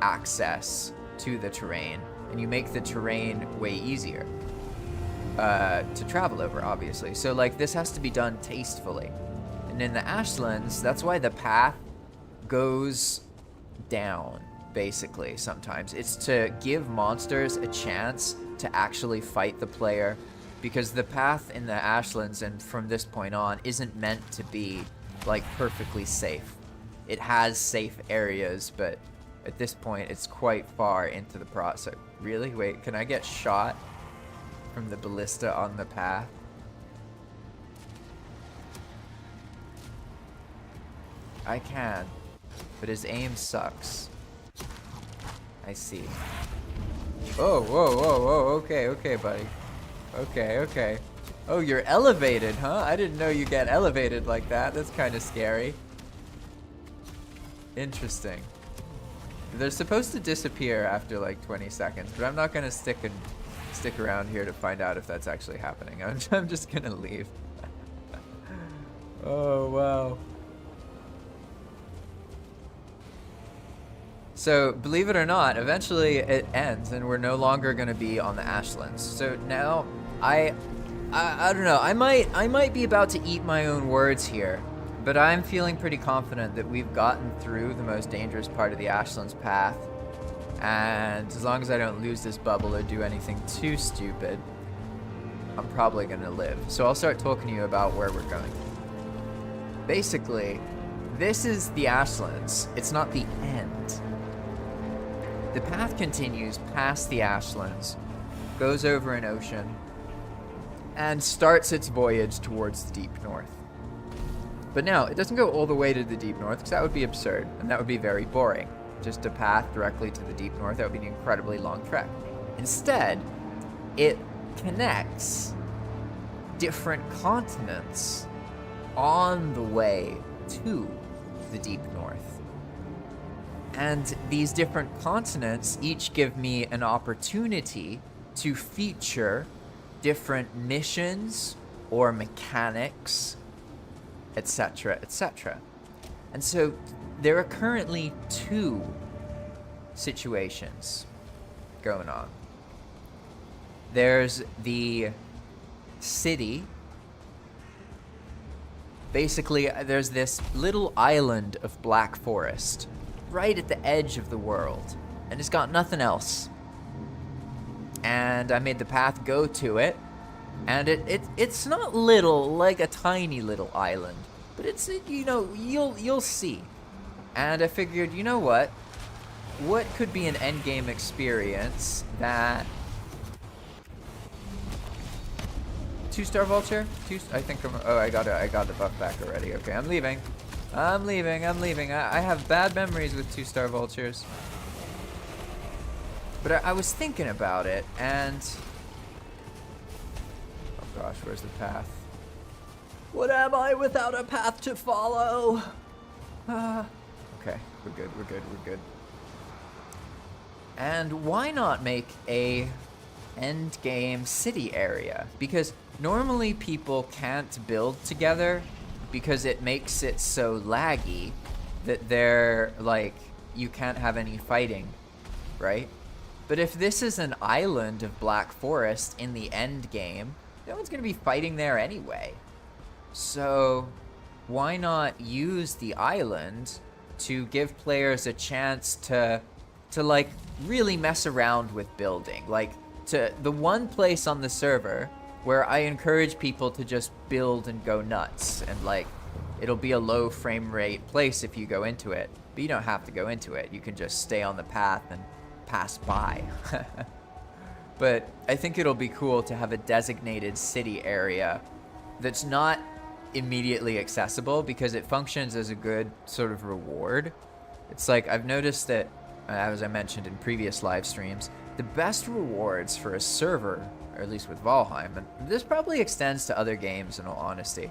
access to the terrain, and you make the terrain way easier to travel over, obviously. So, like, this has to be done tastefully. And in the Ashlands, that's why the path goes down, basically, sometimes. It's to give monsters a chance to actually fight the player, because the path in the Ashlands, and from this point on, isn't meant to be, like, perfectly safe. It has safe areas, but at this point, it's quite far into the process. Really? Wait, can I get shot from the ballista on the path? I can, but his aim sucks. I see. Oh, whoa, okay, buddy. Okay. Oh, you're elevated, huh? I didn't know you get elevated like that. That's kind of scary. Interesting. They're supposed to disappear after like 20 seconds, but I'm not gonna stick around here to find out if that's actually happening. I'm just gonna leave. Oh, wow. So, believe it or not, eventually it ends and we're no longer going to be on the Ashlands. So now, I don't know. I might be about to eat my own words here, but I'm feeling pretty confident that we've gotten through the most dangerous part of the Ashlands path. And as long as I don't lose this bubble or do anything too stupid, I'm probably going to live. So I'll start talking to you about where we're going. Basically, this is the Ashlands. It's not the end. The path continues past the Ashlands, goes over an ocean, and starts its voyage towards the deep north. But now, it doesn't go all the way to the deep north, because that would be absurd, and that would be very boring. Just a path directly to the deep north, that would be an incredibly long trek. Instead, it connects different continents on the way to the deep north. And these different continents each give me an opportunity to feature different missions or mechanics, etc., etc. And so there are currently 2 situations going on. There's the city. Basically, there's this little island of Black Forest right at the edge of the world, and it's got nothing else. And I made the path go to it, and it's not little, like a tiny little island, but it's, you know, you'll see. And I figured, you know what could be an endgame experience that 2-star vulture? I think I got the buff back already. Okay, I'm leaving. I have bad memories with 2-star vultures. But I was thinking about it, and oh gosh, where's the path? What am I without a path to follow? Okay, we're good. And why not make a endgame city area? Because normally people can't build together because it makes it so laggy that they're like, you can't have any fighting, right? But if this is an island of Black Forest in the end game, no one's gonna be fighting there anyway. So why not use the island to give players a chance to like really mess around with building? Like, to the one place on the server where I encourage people to just build and go nuts, and like, it'll be a low frame rate place if you go into it, but you don't have to go into it. You can just stay on the path and pass by. But I think it'll be cool to have a designated city area that's not immediately accessible, because it functions as a good sort of reward. It's like, I've noticed that, as I mentioned in previous live streams, the best rewards for a server, or at least with Valheim, and this probably extends to other games in all honesty,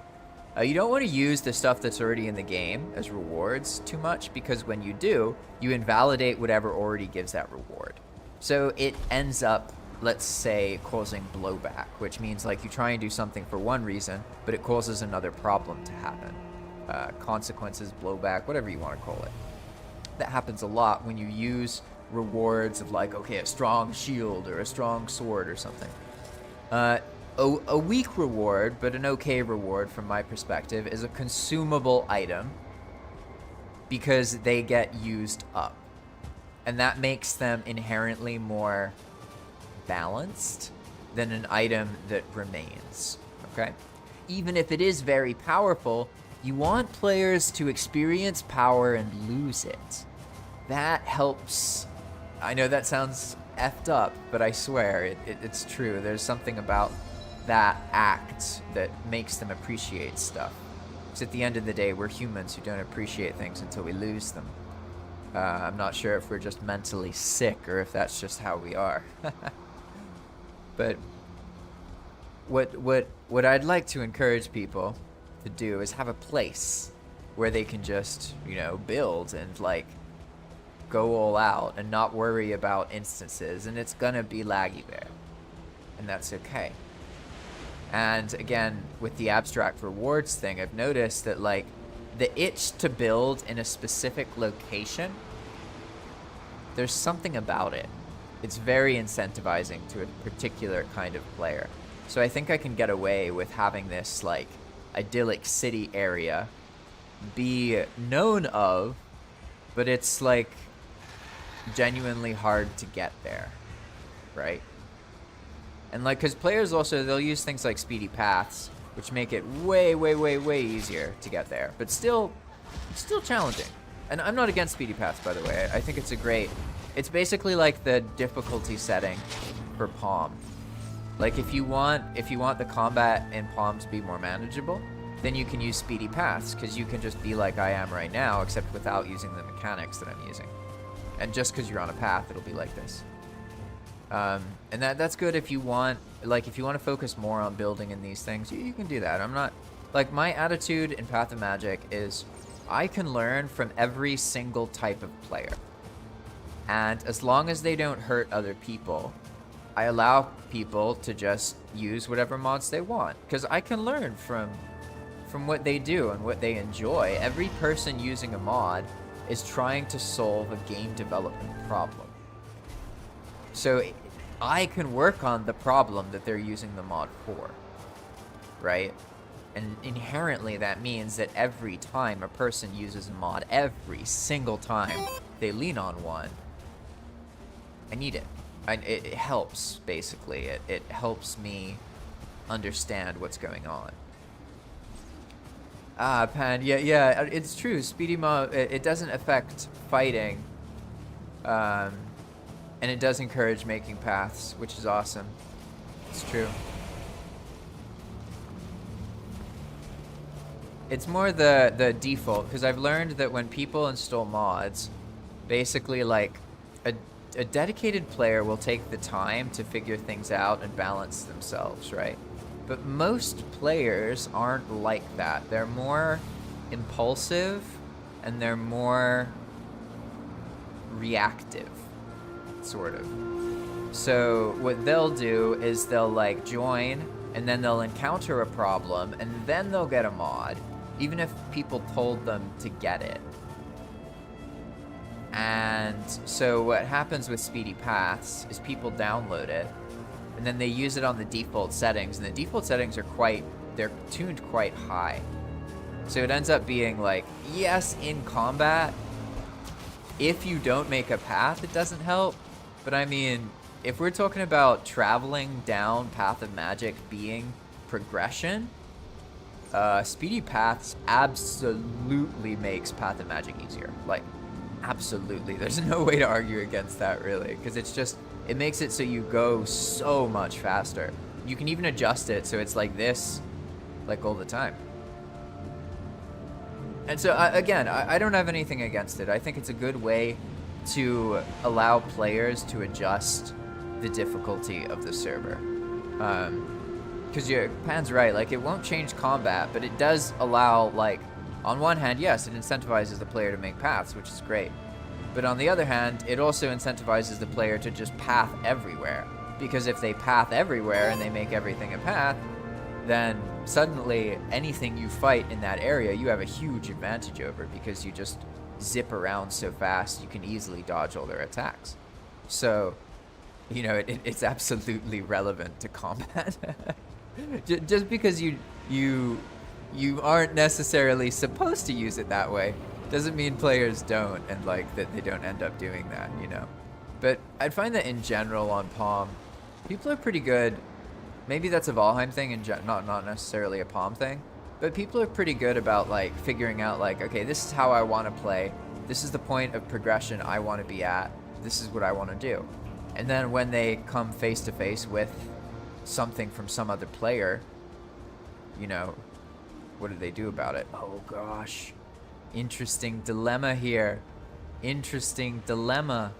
you don't want to use the stuff that's already in the game as rewards too much, because when you do, you invalidate whatever already gives that reward. So it ends up, let's say, causing blowback, which means like you try and do something for one reason, but it causes another problem to happen. Consequences, blowback, whatever you want to call it. That happens a lot when you use rewards of like, okay, a strong shield or a strong sword or something. A weak reward, but an okay reward from my perspective, is a consumable item, because they get used up. And that makes them inherently more balanced than an item that remains, okay? Even if it is very powerful, you want players to experience power and lose it. That helps. I know that sounds effed up, but I swear it's true. There's something about that act that makes them appreciate stuff. Because at the end of the day, we're humans who don't appreciate things until we lose them. I'm not sure if we're just mentally sick or if that's just how we are. But what I'd like to encourage people to do is have a place where they can just, you know, build and like go all out and not worry about instances, and it's gonna be laggy there, and that's okay. And again, with the abstract rewards thing, I've noticed that like the itch to build in a specific location there's something about it. It's very incentivizing to a particular kind of player. So I think I can get away with having this like idyllic city area be known of, but it's like genuinely hard to get there, right? And like, because players also, they'll use things like speedy paths, which make it way, way, way, way easier to get there, but still challenging. And I'm not against speedy paths, by the way. I think it's a great, it's basically like the difficulty setting for Palm. Like if you want the combat in Palm to be more manageable, then you can use speedy paths, because you can just be like I am right now, except without using the mechanics that I'm using. And just because you're on a path, it'll be like this. And that's good if you want, like, if you want to focus more on building in these things, you can do that. I'm not, like, my attitude in Path of Magic is I can learn from every single type of player. And as long as they don't hurt other people, I allow people to just use whatever mods they want. Because I can learn from what they do and what they enjoy. Every person using a mod is trying to solve a game development problem. So I can work on the problem that they're using the mod for, right? And inherently that means that every time a person uses a mod, every single time they lean on one, I need it. It helps, basically. It helps me understand what's going on. Ah, Pan, yeah, it's true. Speedy mob, it doesn't affect fighting. And it does encourage making paths, which is awesome. It's true. It's more the default, because I've learned that when people install mods, basically like a dedicated player will take the time to figure things out and balance themselves, right? But most players aren't like that. They're more impulsive and they're more reactive, sort of. So what they'll do is they'll like join and then they'll encounter a problem and then they'll get a mod, even if people told them to get it. And so what happens with speedy paths is people download it and then they use it on the default settings, and the default settings are they're tuned quite high. So it ends up being like, yes, in combat, if you don't make a path, it doesn't help. But I mean, if we're talking about traveling down Path of Magic being progression, speedy paths absolutely makes Path of Magic easier. Like, absolutely. There's no way to argue against that, really, because it makes it so you go so much faster. You can even adjust it so it's like this, like all the time. And so, again, I don't have anything against it. I think it's a good way to allow players to adjust the difficulty of the server. Because Pan's right, like, it won't change combat, but it does allow, like, on one hand, yes, it incentivizes the player to make paths, which is great. But on the other hand, it also incentivizes the player to just path everywhere. Because if they path everywhere and they make everything a path, then suddenly anything you fight in that area, you have a huge advantage over, because you just zip around so fast, you can easily dodge all their attacks. So, you know, it's absolutely relevant to combat. Just because you aren't necessarily supposed to use it that way doesn't mean players don't, and like that they don't end up doing that, you know. But I'd find that in general on Palm, people are pretty good. Maybe that's a Valheim thing and not necessarily a Palm thing, but people are pretty good about like figuring out like, okay, this is how I want to play. This is the point of progression I want to be at. This is what I want to do. And then when they come face to face with something from some other player, you know, what do they do about it? Oh gosh. Interesting dilemma here. Interesting dilemma.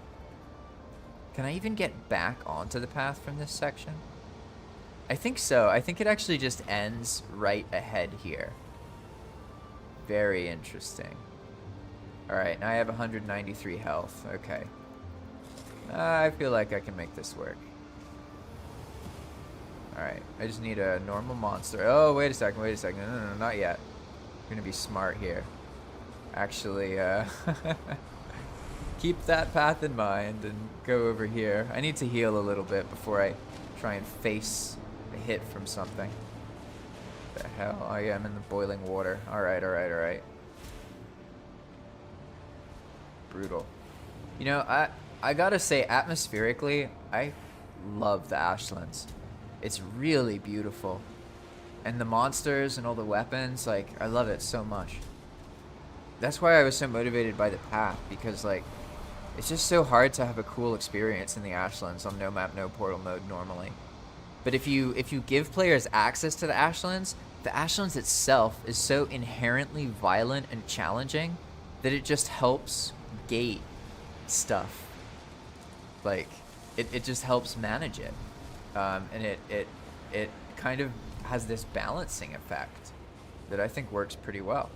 Can I even get back onto the path from this section? I think so. I think it actually just ends right ahead here. Very interesting. Alright, now I have 193 health. Okay. I feel like I can make this work. Alright, I just need a normal monster. Oh, wait a second. No, not yet. I'm gonna be smart here. Actually, Keep that path in mind and go over here. I need to heal a little bit before I try and face a hit from something. The hell? I am in the boiling water. Alright, alright, alright. Brutal. You know, I gotta say, atmospherically, I love the Ashlands. It's really beautiful. And the monsters and all the weapons, like, I love it so much. That's why I was so motivated by the path, because, like, it's just so hard to have a cool experience in the Ashlands on no map, no portal mode normally. But if you give players access to the Ashlands itself is so inherently violent and challenging that it just helps gate stuff. Like, it just helps manage it. And it kind of has this balancing effect that I think works pretty well.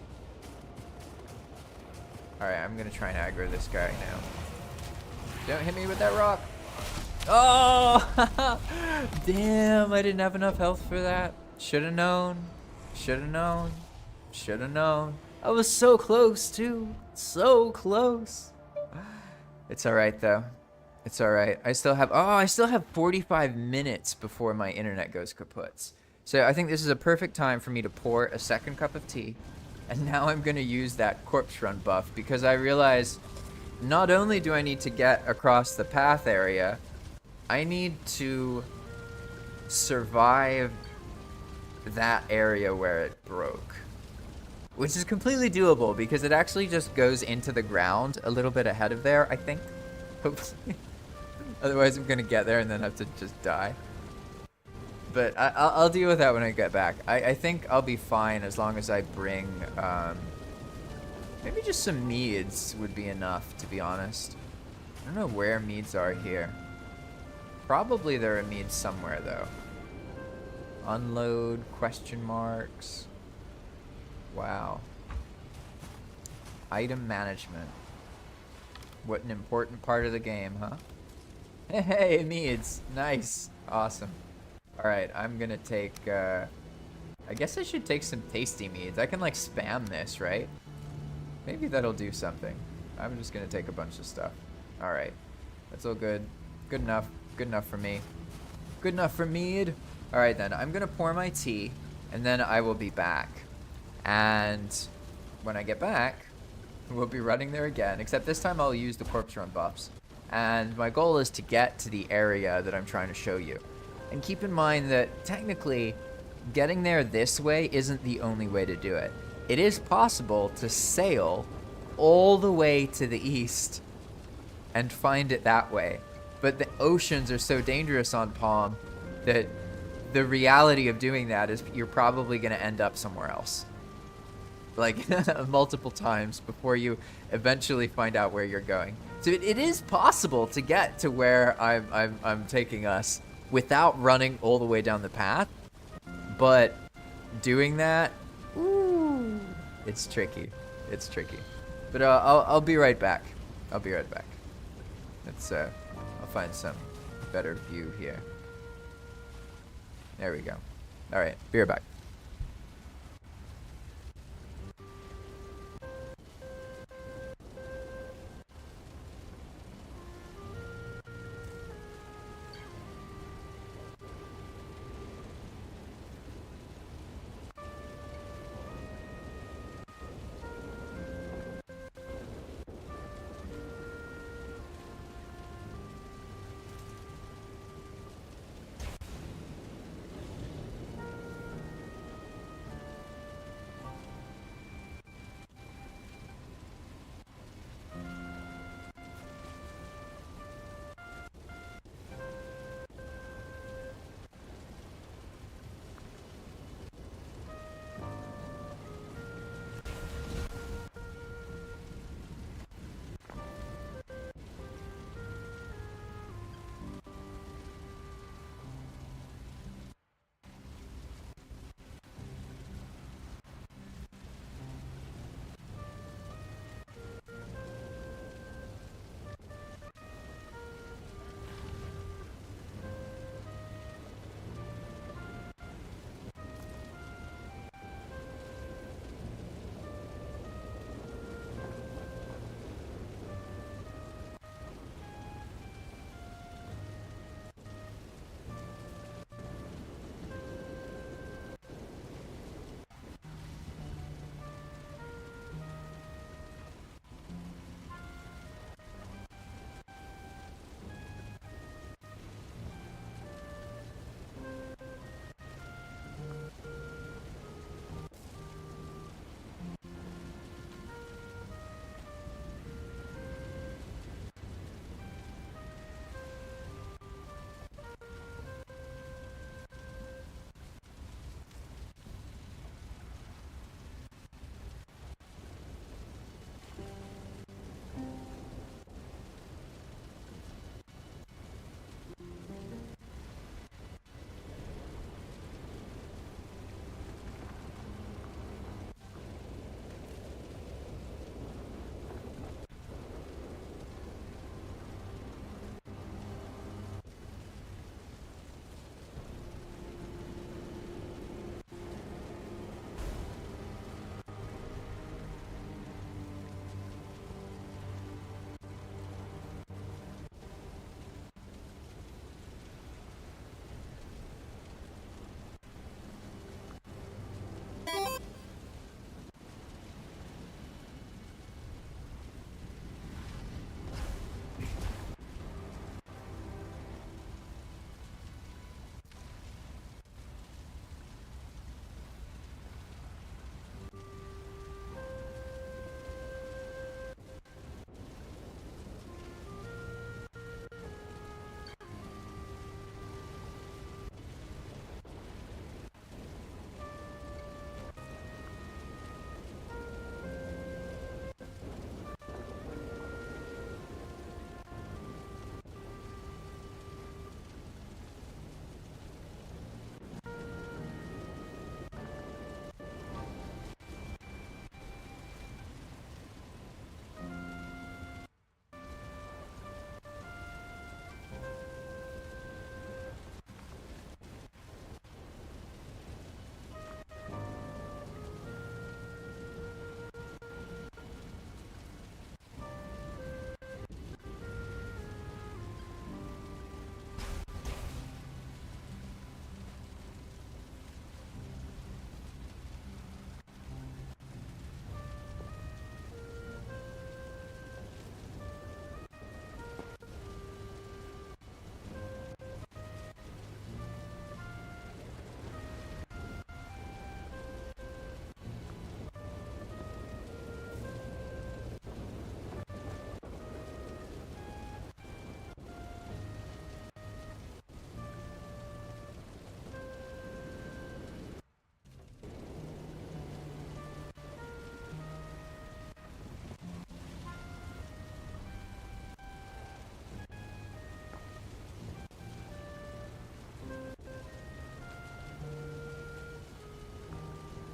Alright, I'm gonna try and aggro this guy now. Don't hit me with that rock. Oh! Damn, I didn't have enough health for that. Should've known. Should've known. Should've known. I was so close, too. So close. It's alright, though. It's alright. I still have 45 minutes before my internet goes kaput. So I think this is a perfect time for me to pour a second cup of tea. And now I'm going to use that corpse run buff because I realize not only do I need to get across the path area, I need to survive that area where it broke. Which is completely doable because it actually just goes into the ground a little bit ahead of there, I think. Hopefully. Otherwise I'm going to get there and then have to just die. But I'll deal with that when I get back. I think I'll be fine as long as I bring, maybe just some meads would be enough, to be honest. I don't know where meads are here. Probably there are meads somewhere, though. Unload, question marks. Wow. Item management. What an important part of the game, huh? Hey, meads. Nice. Awesome. Alright, I'm gonna take, I guess I should take some tasty meads. I can, like, spam this, right? Maybe that'll do something. I'm just gonna take a bunch of stuff. Alright. That's all good. Good enough. Good enough for me. Good enough for mead. Alright then, I'm gonna pour my tea, and then I will be back. And when I get back, we'll be running there again, except this time I'll use the corpse run buffs. And my goal is to get to the area that I'm trying to show you. And keep in mind that technically getting there this way isn't the only way to do it. It is possible to sail all the way to the east and find it that way. But the oceans are so dangerous on Palm that the reality of doing that is you're probably going to end up somewhere else. Like multiple times before you eventually find out where you're going. So it is possible to get to where I'm taking us without running all the way down the path, but doing that, ooh, it's tricky. It's tricky. But I'll be right back. I'll be right back. Let's I'll find some better view here. There we go. All right, be right back.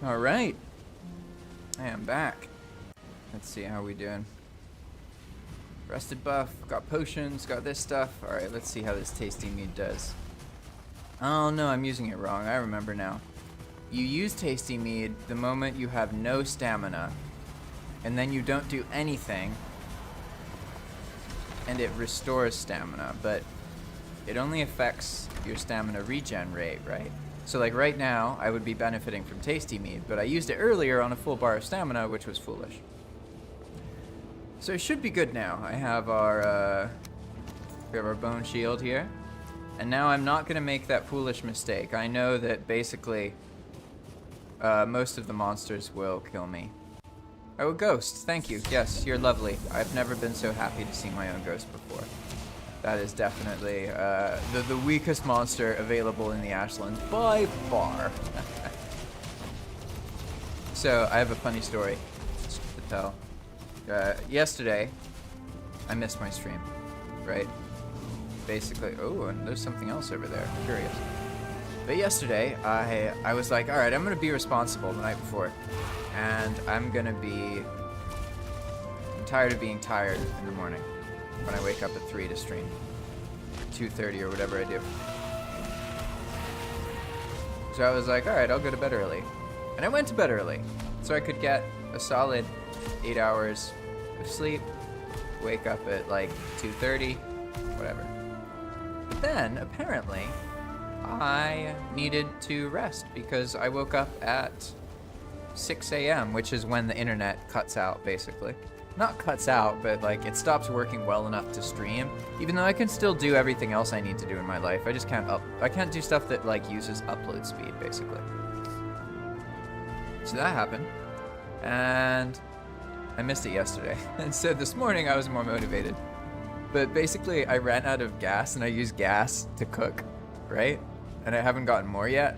All right. I am back. Let's see how we doing. Rested buff, got potions, got this stuff. All right, let's see how this tasty mead does. Oh no, I'm using it wrong. I remember now. You use tasty mead the moment you have no stamina, and then you don't do anything, and it restores stamina, but it only affects your stamina regen rate, right? So like right now, I would be benefiting from tasty mead, but I used it earlier on a full bar of stamina, which was foolish. So it should be good now. I have our we have our bone shield here, and now I'm not gonna make that foolish mistake. I know that basically most of the monsters will kill me. Oh, ghost! Thank you. Yes, you're lovely. I've never been so happy to see my own ghost before. That is definitely the weakest monster available in the Ashlands by far. So I have a funny story to tell. Yesterday, I missed my stream, right? Basically, oh, and there's something else over there. I'm curious. But yesterday, I was like, all right, I'm gonna be responsible the night before, and I'm tired of being tired in the morning when I wake up at 3 to stream, 2:30 or whatever I do. So I was like, all right, I'll go to bed early, and I went to bed early, so I could get a solid 8 hours of sleep, wake up at like 2:30, whatever. But then, apparently, I needed to rest because I woke up at 6 a.m., which is when the internet cuts out, basically. Not cuts out, but like it stops working well enough to stream, even though I can still do everything else I need to do in my life. I just can't do stuff that like uses upload speed, basically. So that happened, and I missed it yesterday. And so this morning I was more motivated. But basically I ran out of gas, and I use gas to cook, right? And I haven't gotten more yet.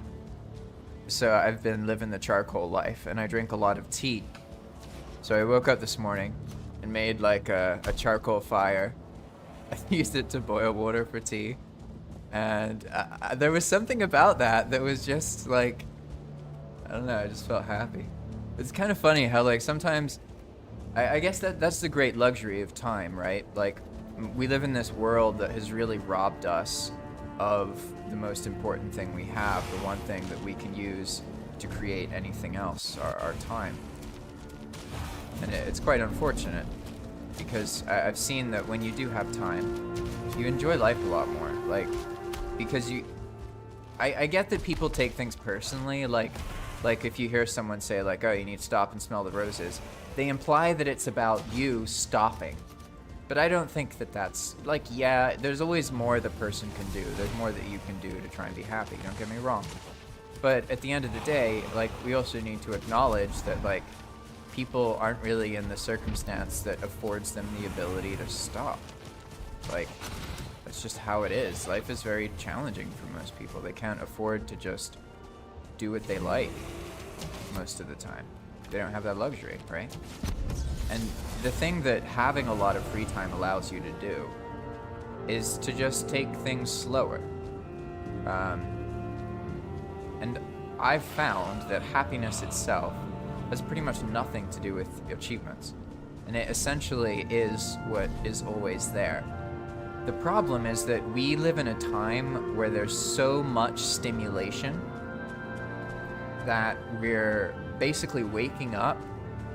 So I've been living the charcoal life, and I drink a lot of tea. So I woke up this morning and made like a charcoal fire. I used it to boil water for tea. And there was something about that was just like, I don't know, I just felt happy. It's kind of funny how like sometimes, I guess that's the great luxury of time, right? Like we live in this world that has really robbed us of the most important thing we have, the one thing that we can use to create anything else, our time. And it's quite unfortunate, because I've seen that when you do have time, you enjoy life a lot more. Like, because I get that people take things personally, like if you hear someone say like, oh, you need to stop and smell the roses, they imply that it's about you stopping. But I don't think that that's, like, yeah, there's always more the person can do. There's more that you can do to try and be happy, don't get me wrong. But at the end of the day, like, we also need to acknowledge that, like, people aren't really in the circumstance that affords them the ability to stop. Like, that's just how it is. Life is very challenging for most people. They can't afford to just do what they like most of the time. They don't have that luxury, right? And the thing that having a lot of free time allows you to do is to just take things slower. And I've found that happiness itself has pretty much nothing to do with achievements. And it essentially is what is always there. The problem is that we live in a time where there's so much stimulation that we're basically waking up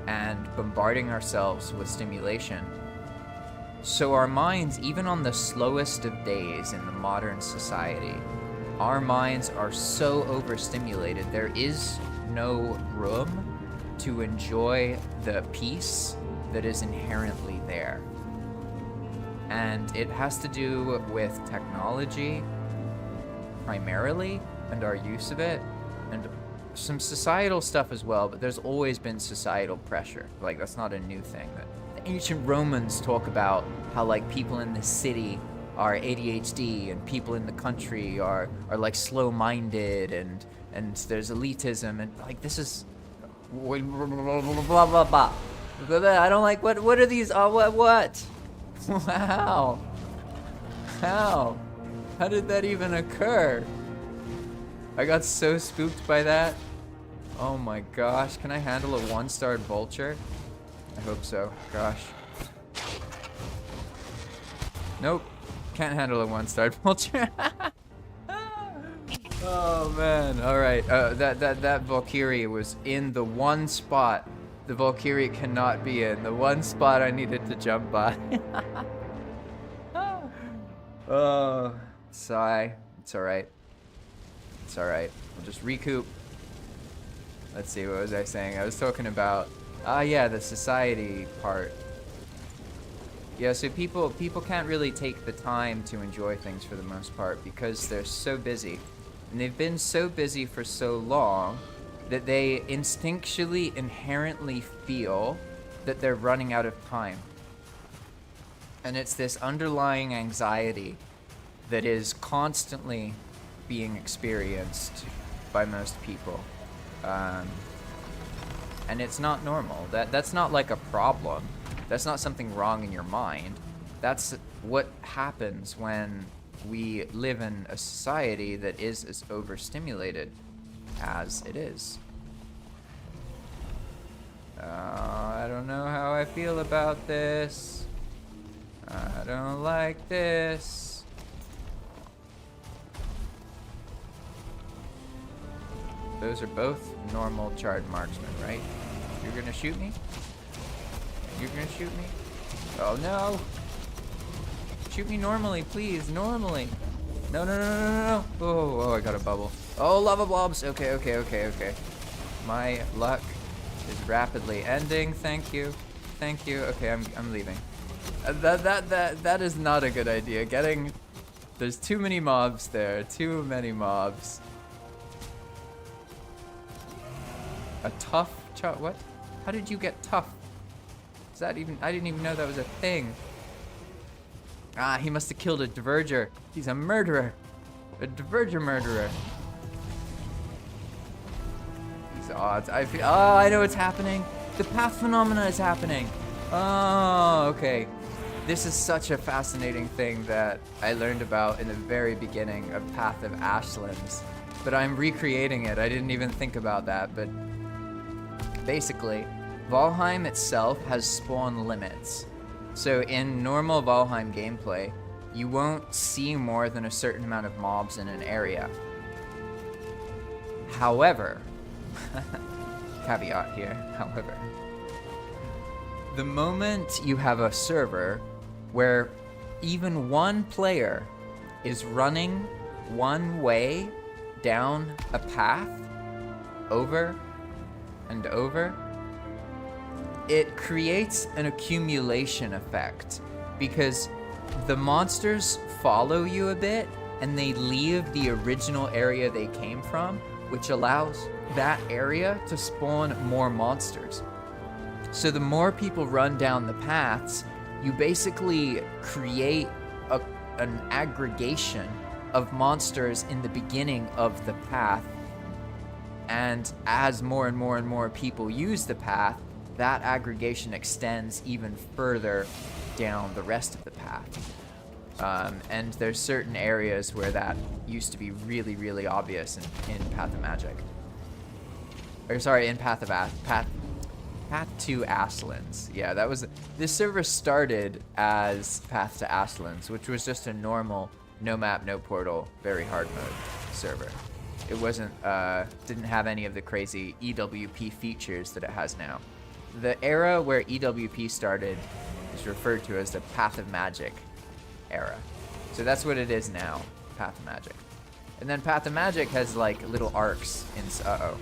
and bombarding ourselves with stimulation. So our minds, even on the slowest of days in the modern society, our minds are so overstimulated, there is no room to enjoy the peace that is inherently there. And it has to do with technology, primarily, and our use of it, and some societal stuff as well, but there's always been societal pressure. Like, that's not a new thing. The ancient Romans talk about how, like, people in the city are ADHD, and people in the country are like slow-minded, and there's elitism, and like this is blah blah blah. I don't like what are these? What? Wow. How did that even occur? I got so spooked by that. Oh my gosh, can I handle a 1-starred vulture? I hope so. Gosh. Nope. Can't handle a 1-starred vulture. Oh man. Alright. That Valkyrie was in the one spot the Valkyrie cannot be in. The one spot I needed to jump by. Oh. Sigh. It's alright. It's alright. We'll just recoup. Let's see, what was I saying? I was talking about, yeah, the society part. Yeah, so people can't really take the time to enjoy things for the most part because they're so busy. And they've been so busy for so long that they instinctually, inherently feel that they're running out of time. And it's this underlying anxiety that is constantly being experienced by most people. And it's not normal. That's not like a problem. That's not something wrong in your mind. That's what happens when we live in a society that is as overstimulated as it is. I don't know how I feel about this. I don't like this. Those are both normal charred marksmen, right? You're gonna shoot me? You're gonna shoot me? Oh no! Shoot me normally, please, normally. No, no, no, no, no, no. Oh, I got a bubble. Oh, lava blobs. Okay. My luck is rapidly ending. Thank you. Okay, I'm leaving. That is not a good idea. There's too many mobs there. Too many mobs. A tough what? How did you get tough? Is that even? I didn't even know that was a thing. Ah, he must have killed a diverger. He's a murderer. A diverger murderer. These odds. I feel. Oh, I know what's happening. The path phenomena is happening. Oh, okay. This is such a fascinating thing that I learned about in the very beginning of Path of Ashlands. But I'm recreating it. I didn't even think about that, but basically, Valheim itself has spawn limits. So in normal Valheim gameplay, you won't see more than a certain amount of mobs in an area. However, caveat here, however, the moment you have a server where even one player is running one way down a path over and over, it creates an accumulation effect because the monsters follow you a bit and they leave the original area they came from, which allows that area to spawn more monsters. So the more people run down the paths, you basically create an aggregation of monsters in the beginning of the path. And as more and more and more people use the path, that aggregation extends even further down the rest of the path. And there's certain areas where that used to be really, really obvious in Path of Magic. Or sorry, in Path to Ashlands. Yeah, that was, this server started as Path to Ashlands, which was just a normal, no map, no portal, very hard mode server. It wasn't, didn't have any of the crazy EWP features that it has now. The era where EWP started is referred to as the Path of Magic era. So that's what it is now, Path of Magic. And then Path of Magic has like little arcs in, uh-oh.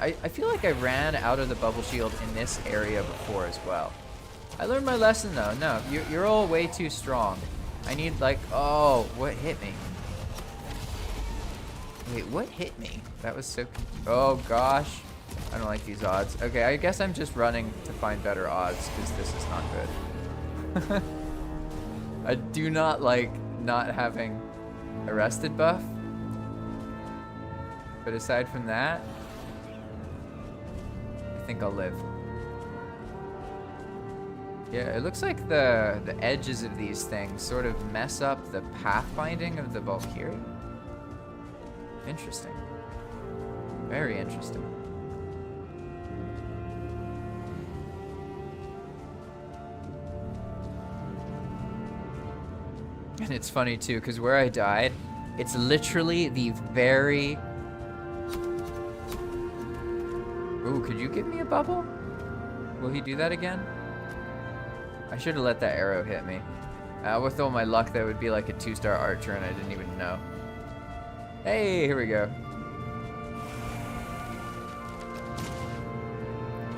I feel like I ran out of the bubble shield in this area before as well. I learned my lesson though. No, you're all way too strong. I need like, oh, what hit me? Wait, what hit me? That was so, oh gosh. I don't like these odds. Okay, I guess I'm just running to find better odds because this is not good. I do not like not having arrested buff. But aside from that, I think I'll live. Yeah, it looks like the edges of these things sort of mess up the pathfinding of the Valkyrie. Interesting. Very interesting. And it's funny too, because where I died, it's literally the very... Ooh, could you give me a bubble? Will he do that again? I should have let that arrow hit me. With all my luck, that would be like a 2-star archer, and I didn't even know. Hey, here we go.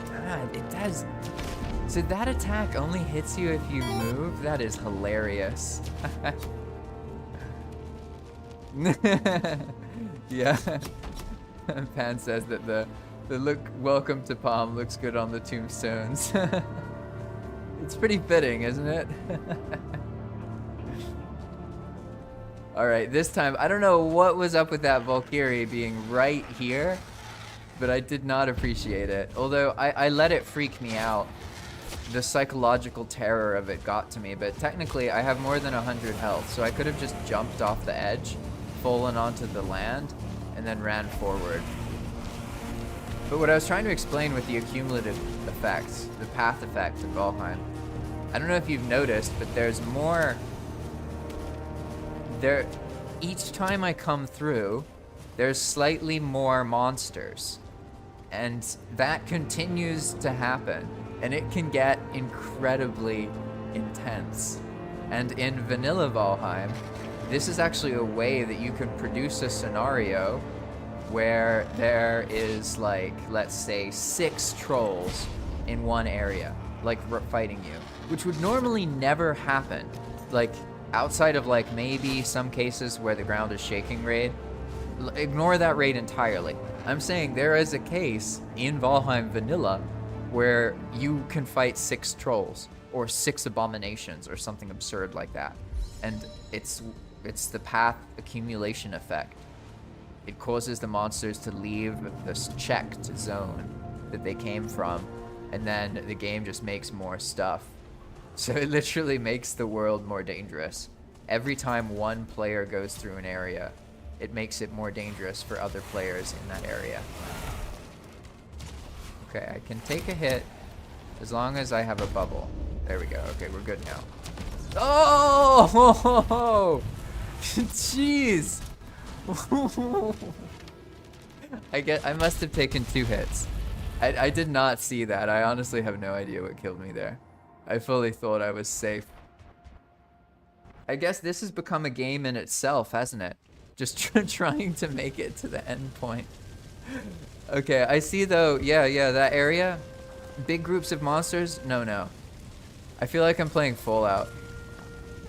God, it does. So that attack only hits you if you move? That is hilarious. Yeah. Pan says that the look welcome to Palm looks good on the tombstones. It's pretty fitting, isn't it? Alright, this time, I don't know what was up with that Valkyrie being right here, but I did not appreciate it. Although, I let it freak me out. The psychological terror of it got to me, but technically I have more than 100 health, so I could have just jumped off the edge, fallen onto the land, and then ran forward. But what I was trying to explain with the accumulative effects, the path effect of Valheim, I don't know if you've noticed, but there's more... Each time I come through, there's slightly more monsters. And that continues to happen. And it can get incredibly intense. And in vanilla Valheim, this is actually a way that you can produce a scenario where there is, like, let's say 6 trolls in one area, like fighting you, which would normally never happen. Like, outside of like maybe some cases where the ground is shaking raid, ignore that raid entirely. I'm saying there is a case in Valheim vanilla where you can fight 6 trolls or 6 abominations or something absurd like that. And it's the path accumulation effect. It causes the monsters to leave this checked zone that they came from, and then the game just makes more stuff. So it literally makes the world more dangerous. Every time one player goes through an area, it makes it more dangerous for other players in that area. Okay, I can take a hit as long as I have a bubble. There we go. Okay, we're good now. Oh! Jeez! I must have taken 2 hits. I did not see that. I honestly have no idea what killed me there. I fully thought I was safe. I guess this has become a game in itself, hasn't it? Just trying to make it to the end point. Okay, I see though, yeah, that area. Big groups of monsters? No. I feel like I'm playing Fallout.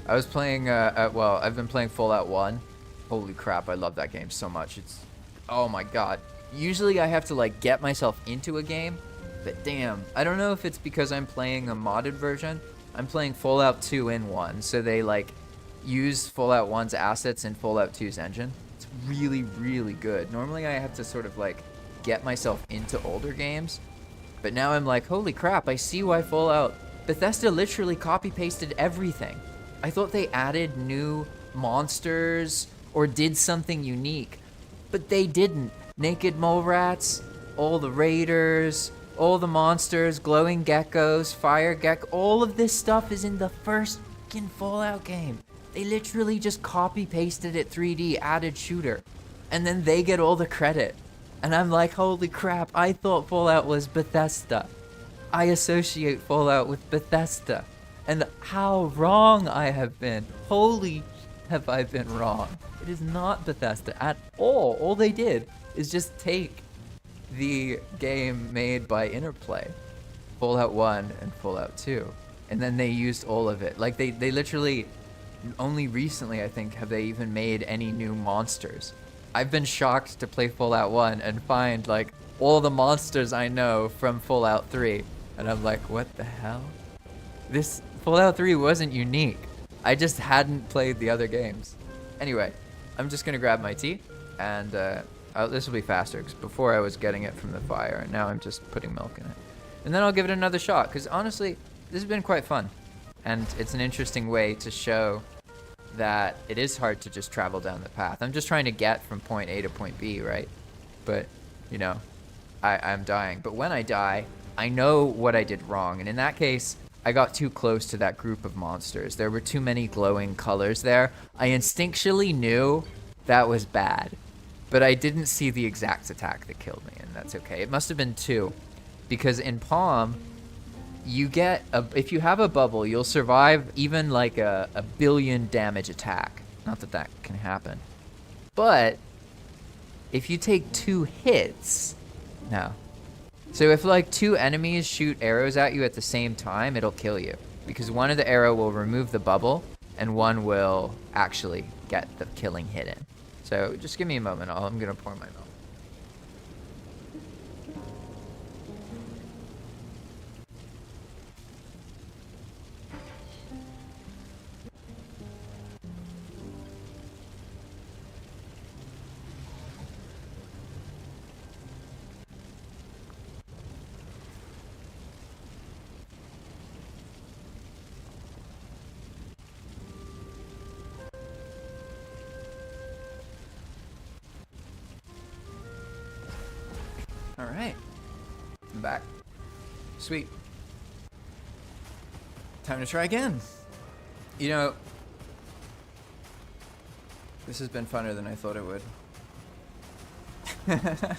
I was playing, well, I've been playing Fallout 1. Holy crap, I love that game so much. Oh my god. Usually I have to like get myself into a game, but damn, I don't know if it's because I'm playing a modded version. I'm playing Fallout 2 in 1, so they like use Fallout 1's assets in Fallout 2's engine. It's really, really good. Normally I have to sort of like get myself into older games, but now I'm like, holy crap, I see why Bethesda literally copy-pasted everything. I thought they added new monsters or did something unique, but they didn't. Naked mole rats, all the raiders, all the monsters, glowing geckos, fire gecko, all of this stuff is in the first fucking Fallout game. They literally just copy-pasted it 3D, added shooter, and then they get all the credit. And I'm like, holy crap, I thought Fallout was Bethesda. I associate Fallout with Bethesda. And how wrong I have been. Holy have I been wrong. It is not Bethesda at all. All they did is just take the game made by Interplay, Fallout 1 and Fallout 2, and then they used all of it. Like, they literally, only recently, I think, have they even made any new monsters. I've been shocked to play Fallout 1 and find, like, all the monsters I know from Fallout 3, and I'm like, what the hell? This Fallout 3 wasn't unique. I just hadn't played the other games. Anyway, I'm just gonna grab my tea, and this will be faster, because before I was getting it from the fire, and now I'm just putting milk in it. And then I'll give it another shot, because honestly, this has been quite fun. And it's an interesting way to show that it is hard to just travel down the path. I'm just trying to get from point A to point B, right? But, you know, I'm dying. But when I die, I know what I did wrong. And in that case, I got too close to that group of monsters. There were too many glowing colors there. I instinctually knew that was bad, but I didn't see the exact attack that killed me, and that's okay. It must have been 2, because in Palm, you get if you have a bubble, you'll survive even like a billion damage attack. Not that that can happen, but if you take 2 hits, no. So if like 2 enemies shoot arrows at you at the same time, it'll kill you, because one of the arrow will remove the bubble and one will actually get the killing hit in. So just give me a moment. I'm gonna pour my milk. All right, I'm back. Sweet. Time to try again. You know, this has been funner than I thought it would. I'm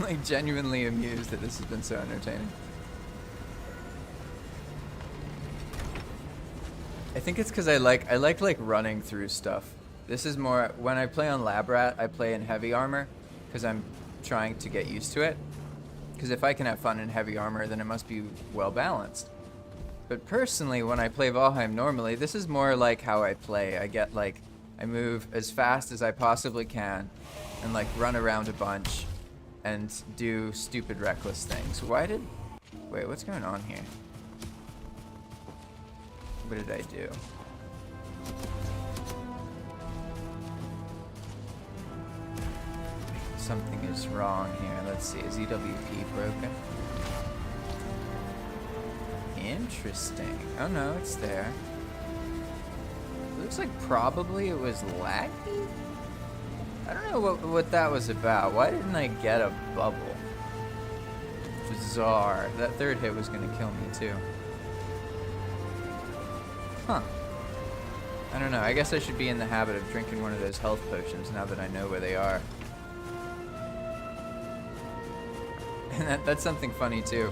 like genuinely amused that this has been so entertaining. I think it's because I like running through stuff. This is more, when I play on Lab Rat, I play in heavy armor because I'm trying to get used to it. Because if I can have fun in heavy armor, then it must be well balanced. But personally, when I play Valheim normally, this is more like how I play. I move as fast as I possibly can and like run around a bunch and do stupid reckless things. Wait, what's going on here? What did I do? Something is wrong here. Let's see, is EWP broken? Interesting. Oh no, it's there. Looks like probably it was laggy? I don't know what that was about. Why didn't I get a bubble? Bizarre. That third hit was gonna kill me too. Huh. I don't know. I guess I should be in the habit of drinking one of those health potions now that I know where they are. And that's something funny too.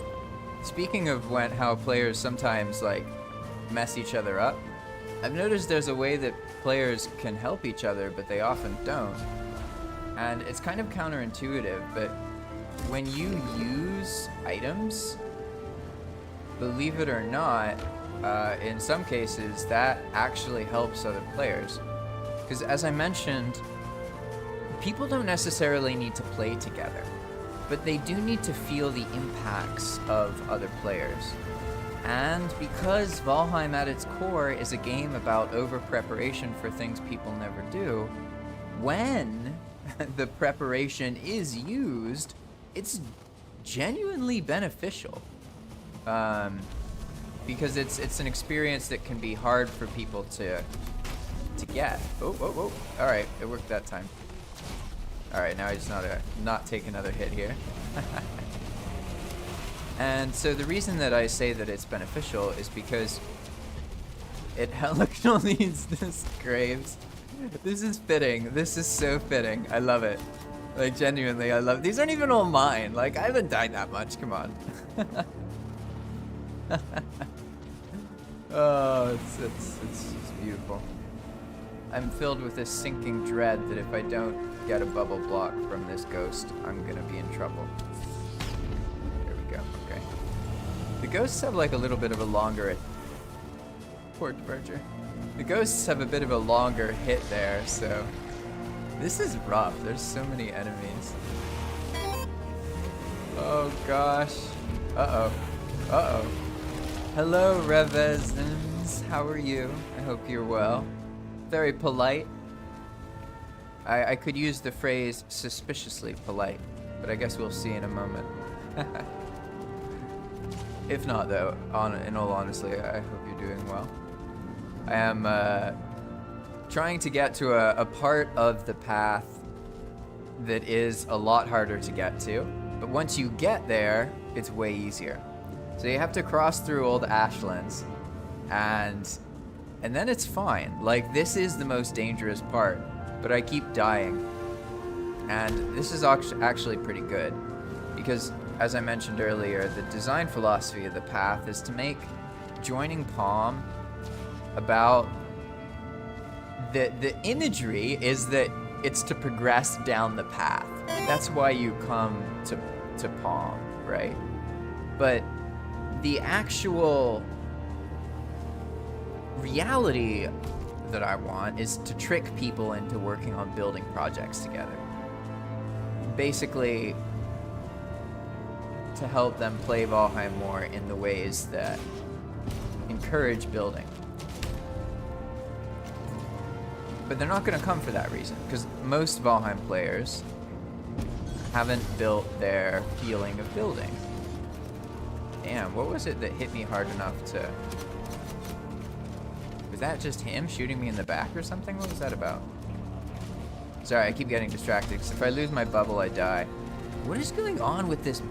Speaking of how players sometimes like mess each other up, I've noticed there's a way that players can help each other, but they often don't. And it's kind of counterintuitive, but when you use items, believe it or not, in some cases that actually helps other players. Because as I mentioned, people don't necessarily need to play together, but they do need to feel the impacts of other players. And because Valheim at its core is a game about over-preparation for things people never do, when the preparation is used, it's genuinely beneficial. Because it's an experience that can be hard for people to get. Oh. All right, it worked that time. All right, now I just not take another hit here. And so the reason that I say that it's beneficial is because look at all these graves. This is fitting. This is so fitting. I love it. Like genuinely, I love it. These aren't even all mine. Like I haven't died that much. Come on. Oh, it's beautiful. I'm filled with this sinking dread that if I don't get a bubble block from this ghost, I'm gonna be in trouble. There we go, okay. The ghosts have like a little bit of a longer... Poor Berger. The ghosts have a bit of a longer hit there, so... This is rough, there's so many enemies. Oh gosh. Uh-oh. Uh-oh. Hello, Revezens. How are you? I hope you're well. Very polite. I could use the phrase suspiciously polite, but I guess we'll see in a moment. If not, though, in all honesty, I hope you're doing well. I am trying to get to a part of the path that is a lot harder to get to, but once you get there, it's way easier. So you have to cross through old ashlands, and then it's fine. Like, this is the most dangerous part, but I keep dying. And this is actually pretty good, because as I mentioned earlier, the design philosophy of the path is to make joining Palm about the imagery is that it's to progress down the path. That's why you come to Palm, right? But the actual reality that I want is to trick people into working on building projects together. Basically, to help them play Valheim more in the ways that encourage building. But they're not going to come for that reason, because most Valheim players haven't built their feeling of building. Damn, what was it that hit me hard enough to... Was that just him shooting me in the back or something? What was that about? Sorry, I keep getting distracted, because if I lose my bubble, I die. What is going on with this?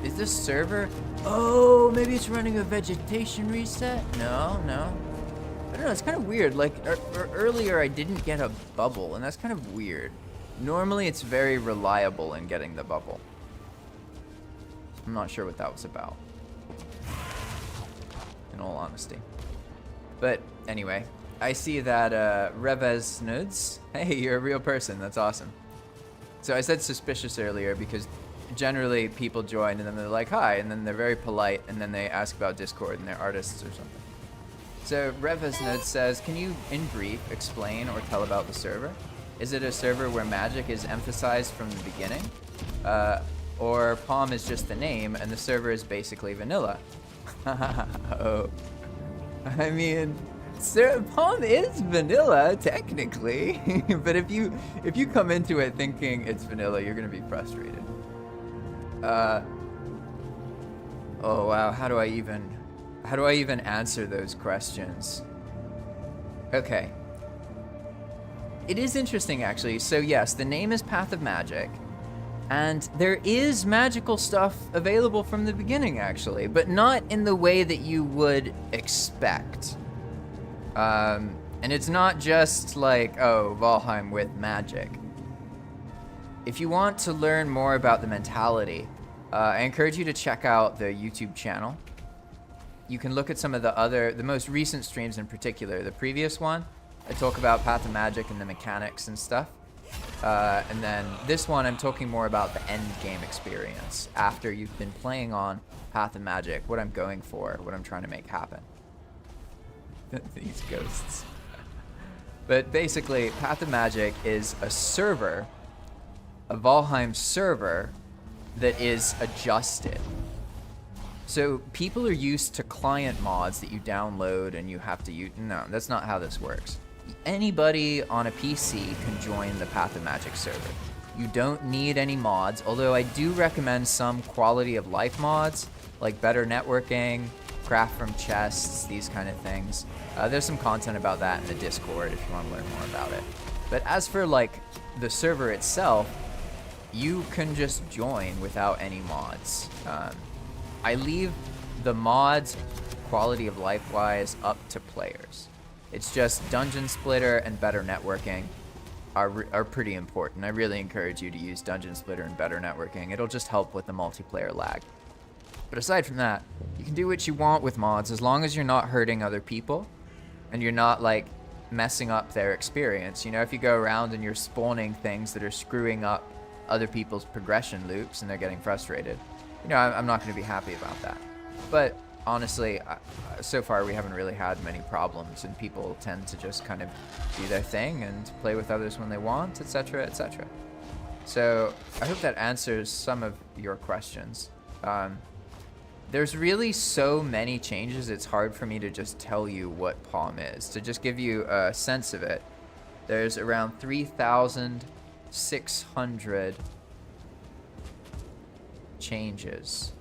Is this server? Oh, maybe it's running a vegetation reset? No. I don't know, it's kind of weird. Like, earlier I didn't get a bubble, and that's kind of weird. Normally it's very reliable in getting the bubble. I'm not sure what that was about, in all honesty. But anyway, I see that Reves Nudes. Hey, you're a real person. That's awesome. So I said suspicious earlier because generally people join and then they're like, hi, and then they're very polite, and then they ask about Discord and they're artists or something. So Reves Nudes says, can you, in brief, explain or tell about the server? Is it a server where magic is emphasized from the beginning? Or Palm is just the name and the server is basically vanilla? Oh. I mean, Palm is vanilla, technically. But if you come into it thinking it's vanilla, you're gonna be frustrated. Oh wow, how do I even answer those questions? Okay. It is interesting, actually. So yes, the name is Path of Magic, and there is magical stuff available from the beginning, actually, but not in the way that you would expect. And it's not just like, oh, Valheim with magic. If you want to learn more about the mentality, I encourage you to check out the YouTube channel. You can look at some of the most recent streams in particular. The previous one, I talk about Path of Magic and the mechanics and stuff. And then this one, I'm talking more about the end game experience after you've been playing on Path of Magic, what I'm going for, what I'm trying to make happen. These ghosts. But basically, Path of Magic is a server, a Valheim server that is adjusted. So people are used to client mods that you download and you have to use. No, that's not how this works. Anybody on a PC can join the Path of Magic server. You don't need any mods, although I do recommend some quality of life mods, like better networking, craft from chests, these kind of things. There's some content about that in the Discord if you want to learn more about it. But as for like the server itself, you can just join without any mods. I leave the mods, quality of life wise, up to players. It's just Dungeon Splitter and better networking are pretty important. I really encourage you to use Dungeon Splitter and better networking. It'll just help with the multiplayer lag. But aside from that, you can do what you want with mods as long as you're not hurting other people and you're not like messing up their experience. You know, if you go around and you're spawning things that are screwing up other people's progression loops and they're getting frustrated, you know, I'm not going to be happy about that. But honestly, so far we haven't really had many problems, and people tend to just kind of do their thing and play with others when they want, etc., etc. So I hope that answers some of your questions. There's really so many changes, it's hard for me to just tell you what Palm is. To just give you a sense of it, there's around 3,600 changes,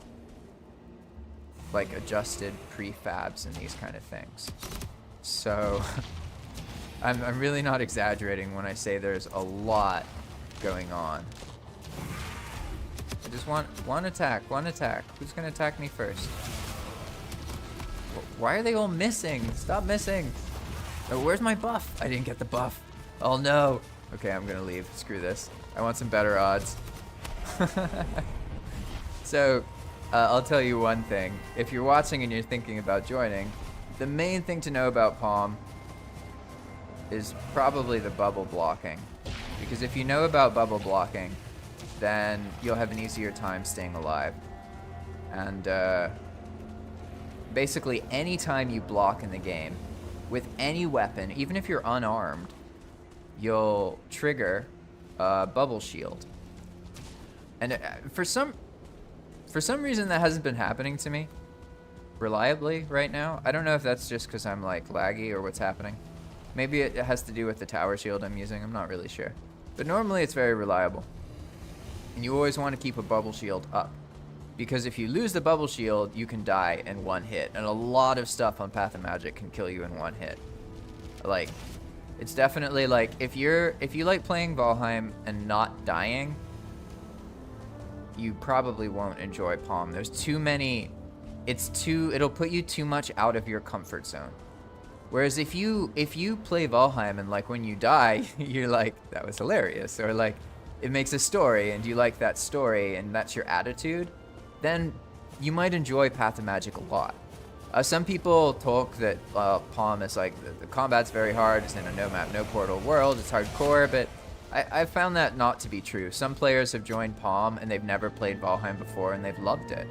like adjusted prefabs and these kind of things. So I'm really not exaggerating when I say there's a lot going on. I just want one attack. Who's gonna attack me first? Why are they all missing? Stop missing. Oh, where's my buff? I didn't get the buff. Oh no. Okay, I'm gonna leave. Screw this. I want some better odds. So, I'll tell you one thing. If you're watching and you're thinking about joining, the main thing to know about Palm is probably the bubble blocking. Because if you know about bubble blocking, then you'll have an easier time staying alive. And basically any time you block in the game with any weapon, even if you're unarmed, you'll trigger a bubble shield. And for some reason that hasn't been happening to me reliably right now. I don't know if that's just because I'm like laggy or what's happening. Maybe it has to do with the tower shield I'm using. I'm not really sure. But normally it's very reliable. And you always want to keep a bubble shield up. Because if you lose the bubble shield, you can die in one hit. And a lot of stuff on Path of Magic can kill you in one hit. Like, it's definitely like, if you like playing Valheim and not dying, you probably won't enjoy Palm. There's too many, it'll put you too much out of your comfort zone. Whereas if you play Valheim and like when you die, you're like, that was hilarious, or like it makes a story and you like that story and that's your attitude, then you might enjoy Path of Magic a lot. Some people talk that Palm is like, the combat's very hard, it's in a no map, no portal world, it's hardcore, but I found that not to be true. Some players have joined Palm and they've never played Valheim before and they've loved it.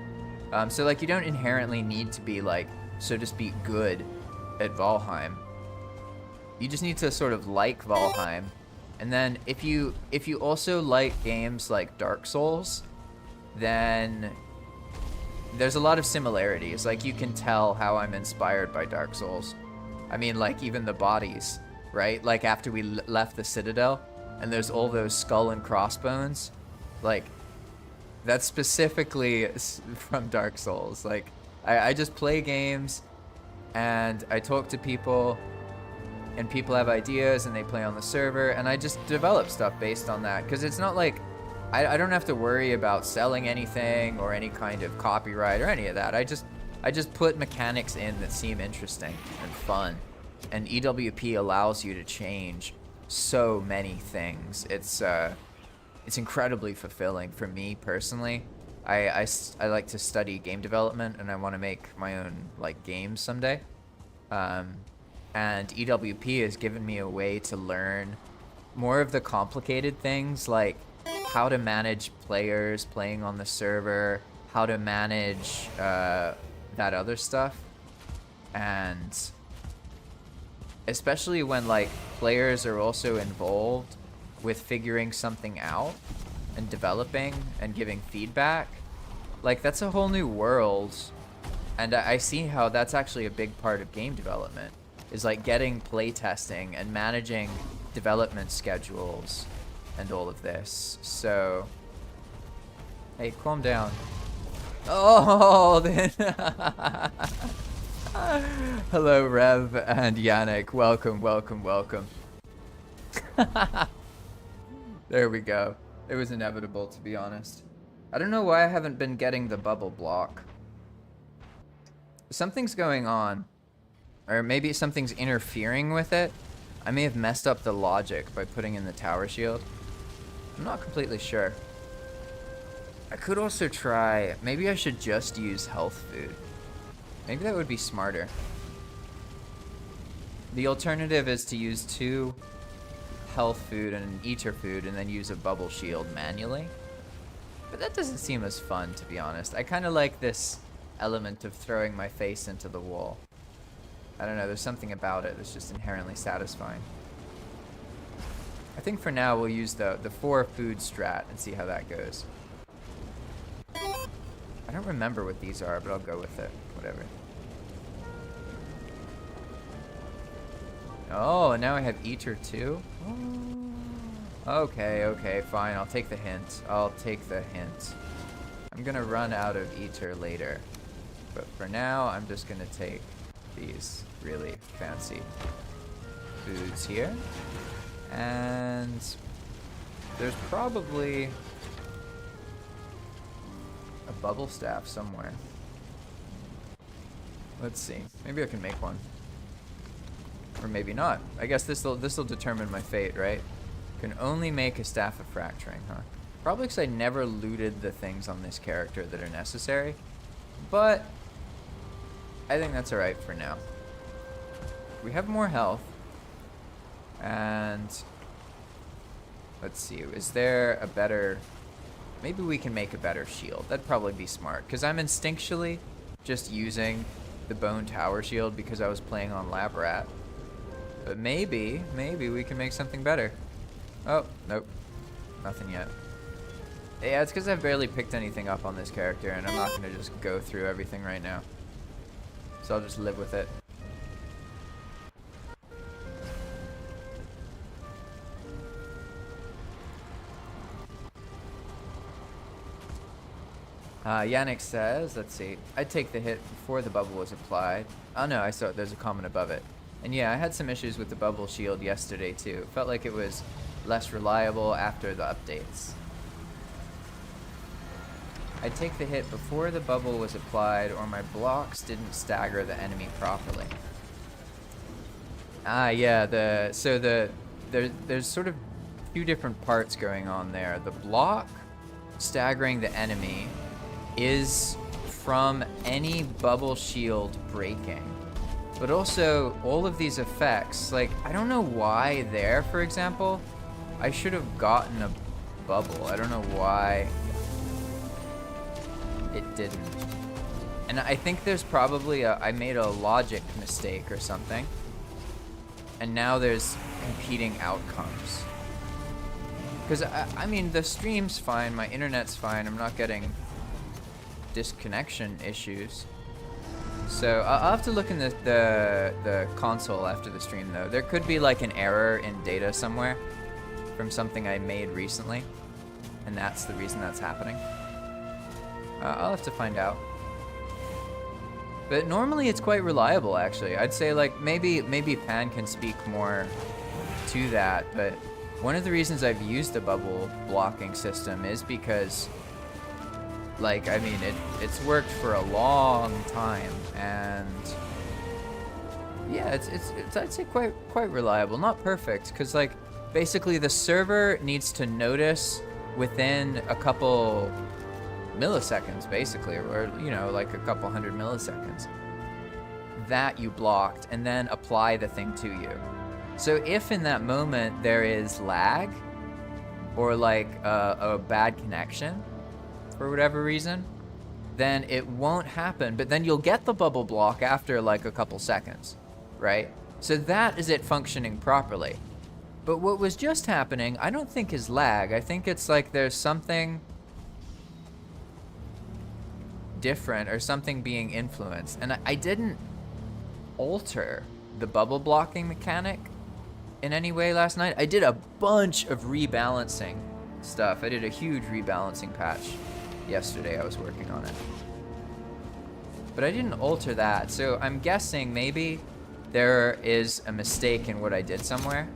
So like you don't inherently need to be like, so to speak, good at Valheim. You just need to sort of like Valheim. And then if you also like games like Dark Souls, then there's a lot of similarities. Like you can tell how I'm inspired by Dark Souls. I mean, like even the bodies, right? Like after we left the Citadel and there's all those skull and crossbones, like that's specifically from Dark Souls. Like I just play games and I talk to people and people have ideas and they play on the server and I just develop stuff based on that. Because it's not like I don't have to worry about selling anything or any kind of copyright or any of that. I just put mechanics in that seem interesting and fun. And EWP allows you to change so many things. It's incredibly fulfilling for me personally. I like to study game development and I want to make my own like games someday. And EWP has given me a way to learn more of the complicated things, like how to manage players playing on the server, how to manage that other stuff. And especially when like players are also involved with figuring something out and developing and giving feedback, like that's a whole new world. And I see how that's actually a big part of game development, is like getting playtesting and managing development schedules and all of this. So, hey, calm down. Oh, then. Hello, Rev and Yannick. Welcome, welcome, welcome. There we go. It was inevitable, to be honest. I don't know why I haven't been getting the bubble block. Something's going on. Or maybe something's interfering with it. I may have messed up the logic by putting in the tower shield. I'm not completely sure. I could also try, maybe I should just use health food. Maybe that would be smarter. The alternative is to use 2 health food and an eater food and then use a bubble shield manually. But that doesn't seem as fun, to be honest. I kind of like this element of throwing my face into the wall. I don't know, there's something about it that's just inherently satisfying. I think for now we'll use the 4 food strat and see how that goes. I don't remember what these are, but I'll go with it. Whatever. Oh, and now I have eater too? Okay, fine. I'll take the hint. I'm gonna run out of eater later. But for now, I'm just gonna take these really fancy foods here. And there's probably bubble staff somewhere. Let's see. Maybe I can make one. Or maybe not. I guess this'll determine my fate, right? Can only make a staff of fracturing, huh? Probably because I never looted the things on this character that are necessary. But I think that's alright for now. We have more health. And let's see, is there a better... Maybe we can make a better shield. That'd probably be smart. Because I'm instinctually just using the bone tower shield because I was playing on Lab Rat. But maybe we can make something better. Oh, nope. Nothing yet. Yeah, it's because I've barely picked anything up on this character, and I'm not going to just go through everything right now. So I'll just live with it. Yannick says, let's see, I'd take the hit before the bubble was applied. Oh no, I saw there's a comment above it. And yeah, I had some issues with the bubble shield yesterday too. Felt like it was less reliable after the updates. I'd take the hit before the bubble was applied or my blocks didn't stagger the enemy properly. Yeah, there's sort of a few different parts going on there. The block staggering the enemy is from any bubble shield breaking. But also, all of these effects, like, I don't know why there, for example, I should have gotten a bubble. I don't know why it didn't. And I think there's probably I made a logic mistake or something. And now there's competing outcomes. Because, I mean, the stream's fine, my internet's fine, I'm not getting disconnection issues. So I'll have to look in the console after the stream though. There could be like an error in data somewhere from something I made recently, and that's the reason that's happening. I'll have to find out. But normally it's quite reliable actually. I'd say like maybe Pan can speak more to that, but one of the reasons I've used the bubble blocking system is because, like, I mean, it's worked for a long time, and yeah, it's I'd say quite reliable. Not perfect, because like basically the server needs to notice within a couple milliseconds, basically, or you know, like a couple hundred milliseconds, that you blocked, and then apply the thing to you. So if in that moment there is lag or like a bad connection, for whatever reason, then it won't happen, but then you'll get the bubble block after like a couple seconds, right? So that is it functioning properly. But what was just happening, I don't think is lag. I think it's like there's something different or something being influenced. And I didn't alter the bubble blocking mechanic in any way last night. I did a bunch of rebalancing stuff. I did a huge rebalancing patch yesterday. I was working on it, but I didn't alter that, so I'm guessing maybe there is a mistake in what I did somewhere,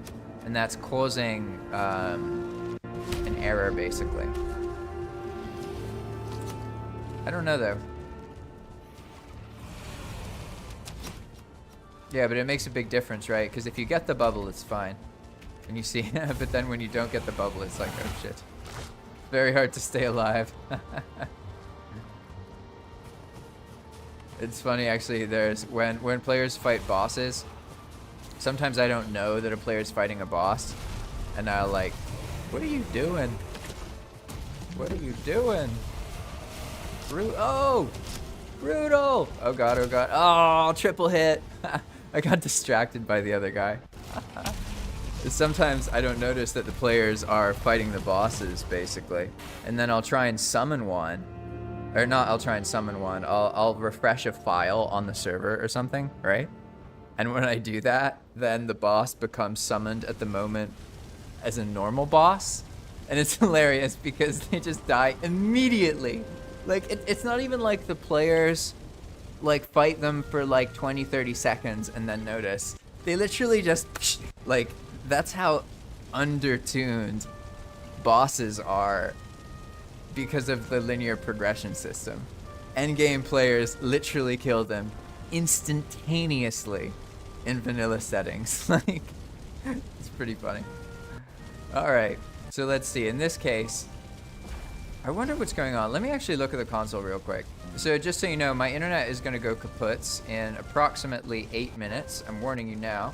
and that's causing an error basically. I don't know though. Yeah, but it makes a big difference, right? Because if you get the bubble, it's fine, and you see, but then when you don't get the bubble, it's like, oh shit. Very hard to stay alive. It's funny actually, there's when players fight bosses, sometimes I don't know that a player's fighting a boss, and I'll like, what are you doing? What are you doing? Oh! Brutal! Oh god, oh god. Oh, triple hit! I got distracted by the other guy. Sometimes I don't notice that the players are fighting the bosses, basically. And then I'll try and summon one. Or not, I'll try and summon one. I'll refresh a file on the server or something, right? And when I do that, then the boss becomes summoned at the moment as a normal boss. And it's hilarious because they just die immediately. Like, it's not even like the players, like, fight them for like 20, 30 seconds and then notice. They literally just, like, that's how undertuned bosses are because of the linear progression system. Endgame players literally kill them instantaneously in vanilla settings. Like, it's pretty funny. All right, so let's see. In this case, I wonder what's going on. Let me actually look at the console real quick. So just so you know, my internet is going to go kaputs in approximately 8 minutes. I'm warning you now.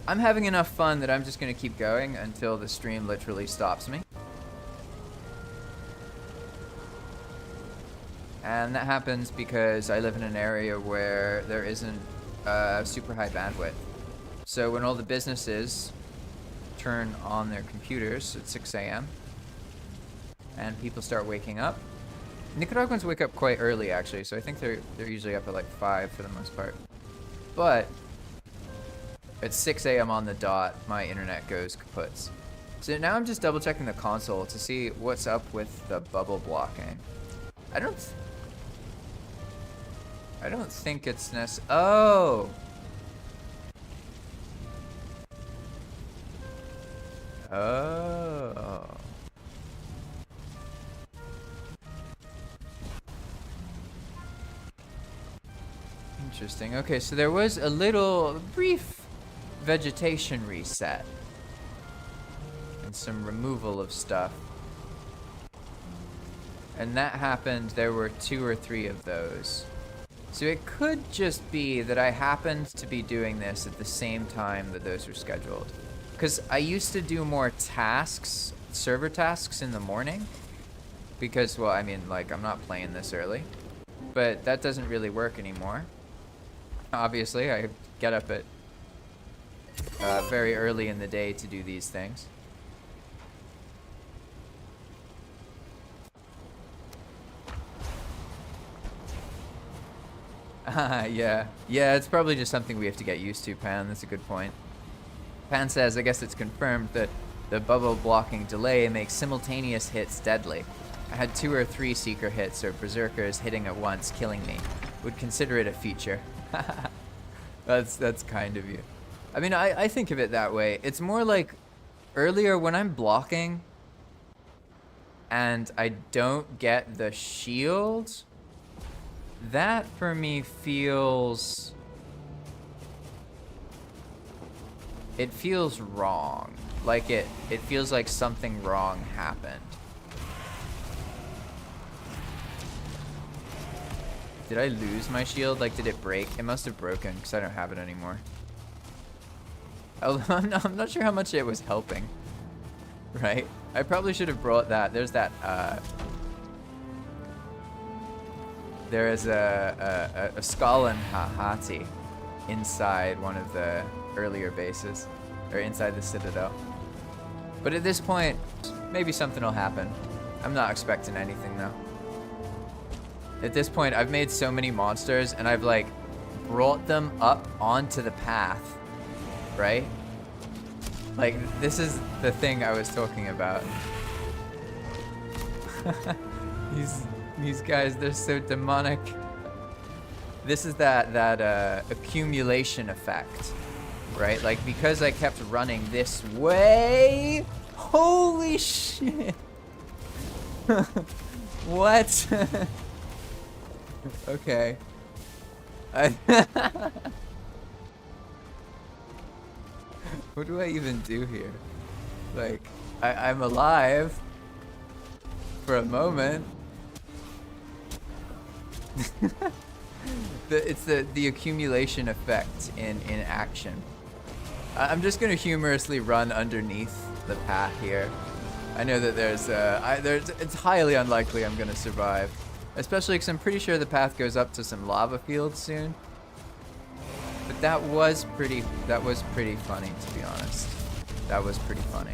I'm having enough fun that I'm just going to keep going until the stream literally stops me. And that happens because I live in an area where there isn't super high bandwidth. So when all the businesses turn on their computers at 6 a.m. and people start waking up, Nicaraguans wake up quite early actually, so I think they're usually up at like 5 for the most part. But at 6 a.m. on the dot, my internet goes kaputs. So now I'm just double checking the console to see what's up with the bubble blocking. I don't think it's Oh! Oh. Interesting. Okay, so there was a little brief vegetation reset and some removal of stuff. And that happened, there were 2 or 3 of those. So it could just be that I happened to be doing this at the same time that those were scheduled. Because I used to do more tasks, server tasks in the morning. Because, well, I mean, like, I'm not playing this early. But that doesn't really work anymore. Obviously, I get up at very early in the day to do these things. Yeah. Yeah, it's probably just something we have to get used to, Pan. That's a good point. Pan says, I guess it's confirmed that the bubble blocking delay makes simultaneous hits deadly. I had 2 or 3 Seeker hits or Berserkers hitting at once, killing me. Would consider it a feature. That's kind of you. I mean, I think of it that way. It's more like earlier when I'm blocking and I don't get the shield, that for me feels... It feels wrong. Like it feels like something wrong happened. Did I lose my shield? Like, did it break? It must have broken because I don't have it anymore. I'm not sure how much it was helping. Right? I probably should have brought that. There's that, there is a Skalin Hahati inside one of the earlier bases, or inside the Citadel. But at this point, maybe something will happen. I'm not expecting anything though. At this point, I've made so many monsters and I've like brought them up onto the path, right? Like, this is the thing I was talking about. These guys, they're so demonic. This is that accumulation effect, right? Like, because I kept running this way, holy shit. What? Okay. What do I even do here? Like, I'm alive for a moment. It's the accumulation effect in action. I'm just gonna humorously run underneath the path here. I know that it's highly unlikely I'm gonna survive. Especially because I'm pretty sure the path goes up to some lava fields soon. But that was pretty funny, to be honest. That was pretty funny.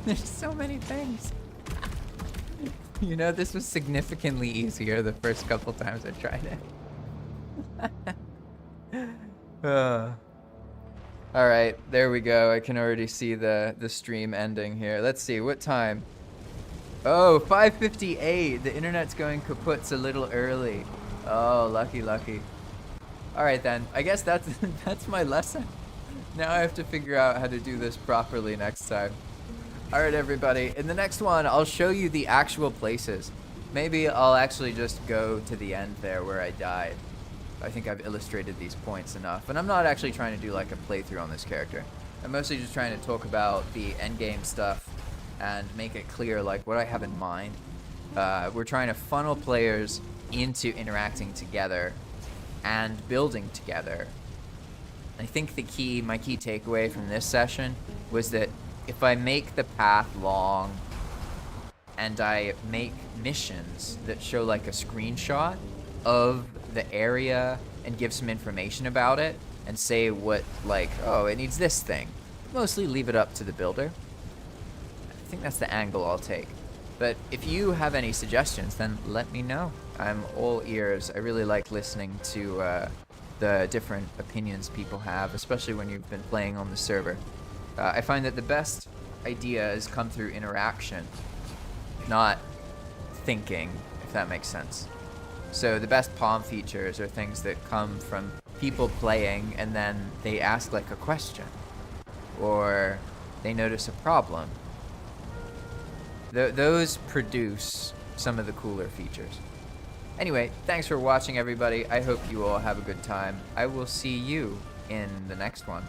There's so many things. You know, this was significantly easier the first couple times I tried it. Alright, there we go. I can already see the stream ending here. Let's see, what time? Oh, 5:58. The internet's going kaput's a little early. Oh, lucky. All right then. I guess that's my lesson. Now I have to figure out how to do this properly next time. All right, everybody. In the next one, I'll show you the actual places. Maybe I'll actually just go to the end there where I died. I think I've illustrated these points enough. And I'm not actually trying to do like a playthrough on this character. I'm mostly just trying to talk about the endgame stuff and make it clear like what I have in mind. We're trying to funnel players into interacting together and building together. I think my key takeaway from this session was that if I make the path long and I make missions that show like a screenshot of the area and give some information about it and say what, like, oh, it needs this thing, mostly leave it up to the builder. I think that's the angle I'll take. But if you have any suggestions, then let me know. I'm all ears. I really like listening to the different opinions people have, especially when you've been playing on the server. I find that the best ideas come through interaction, not thinking, if that makes sense. So the best Palm features are things that come from people playing and then they ask like a question or they notice a problem. Those produce some of the cooler features. Anyway, thanks for watching, everybody. I hope you all have a good time. I will see you in the next one.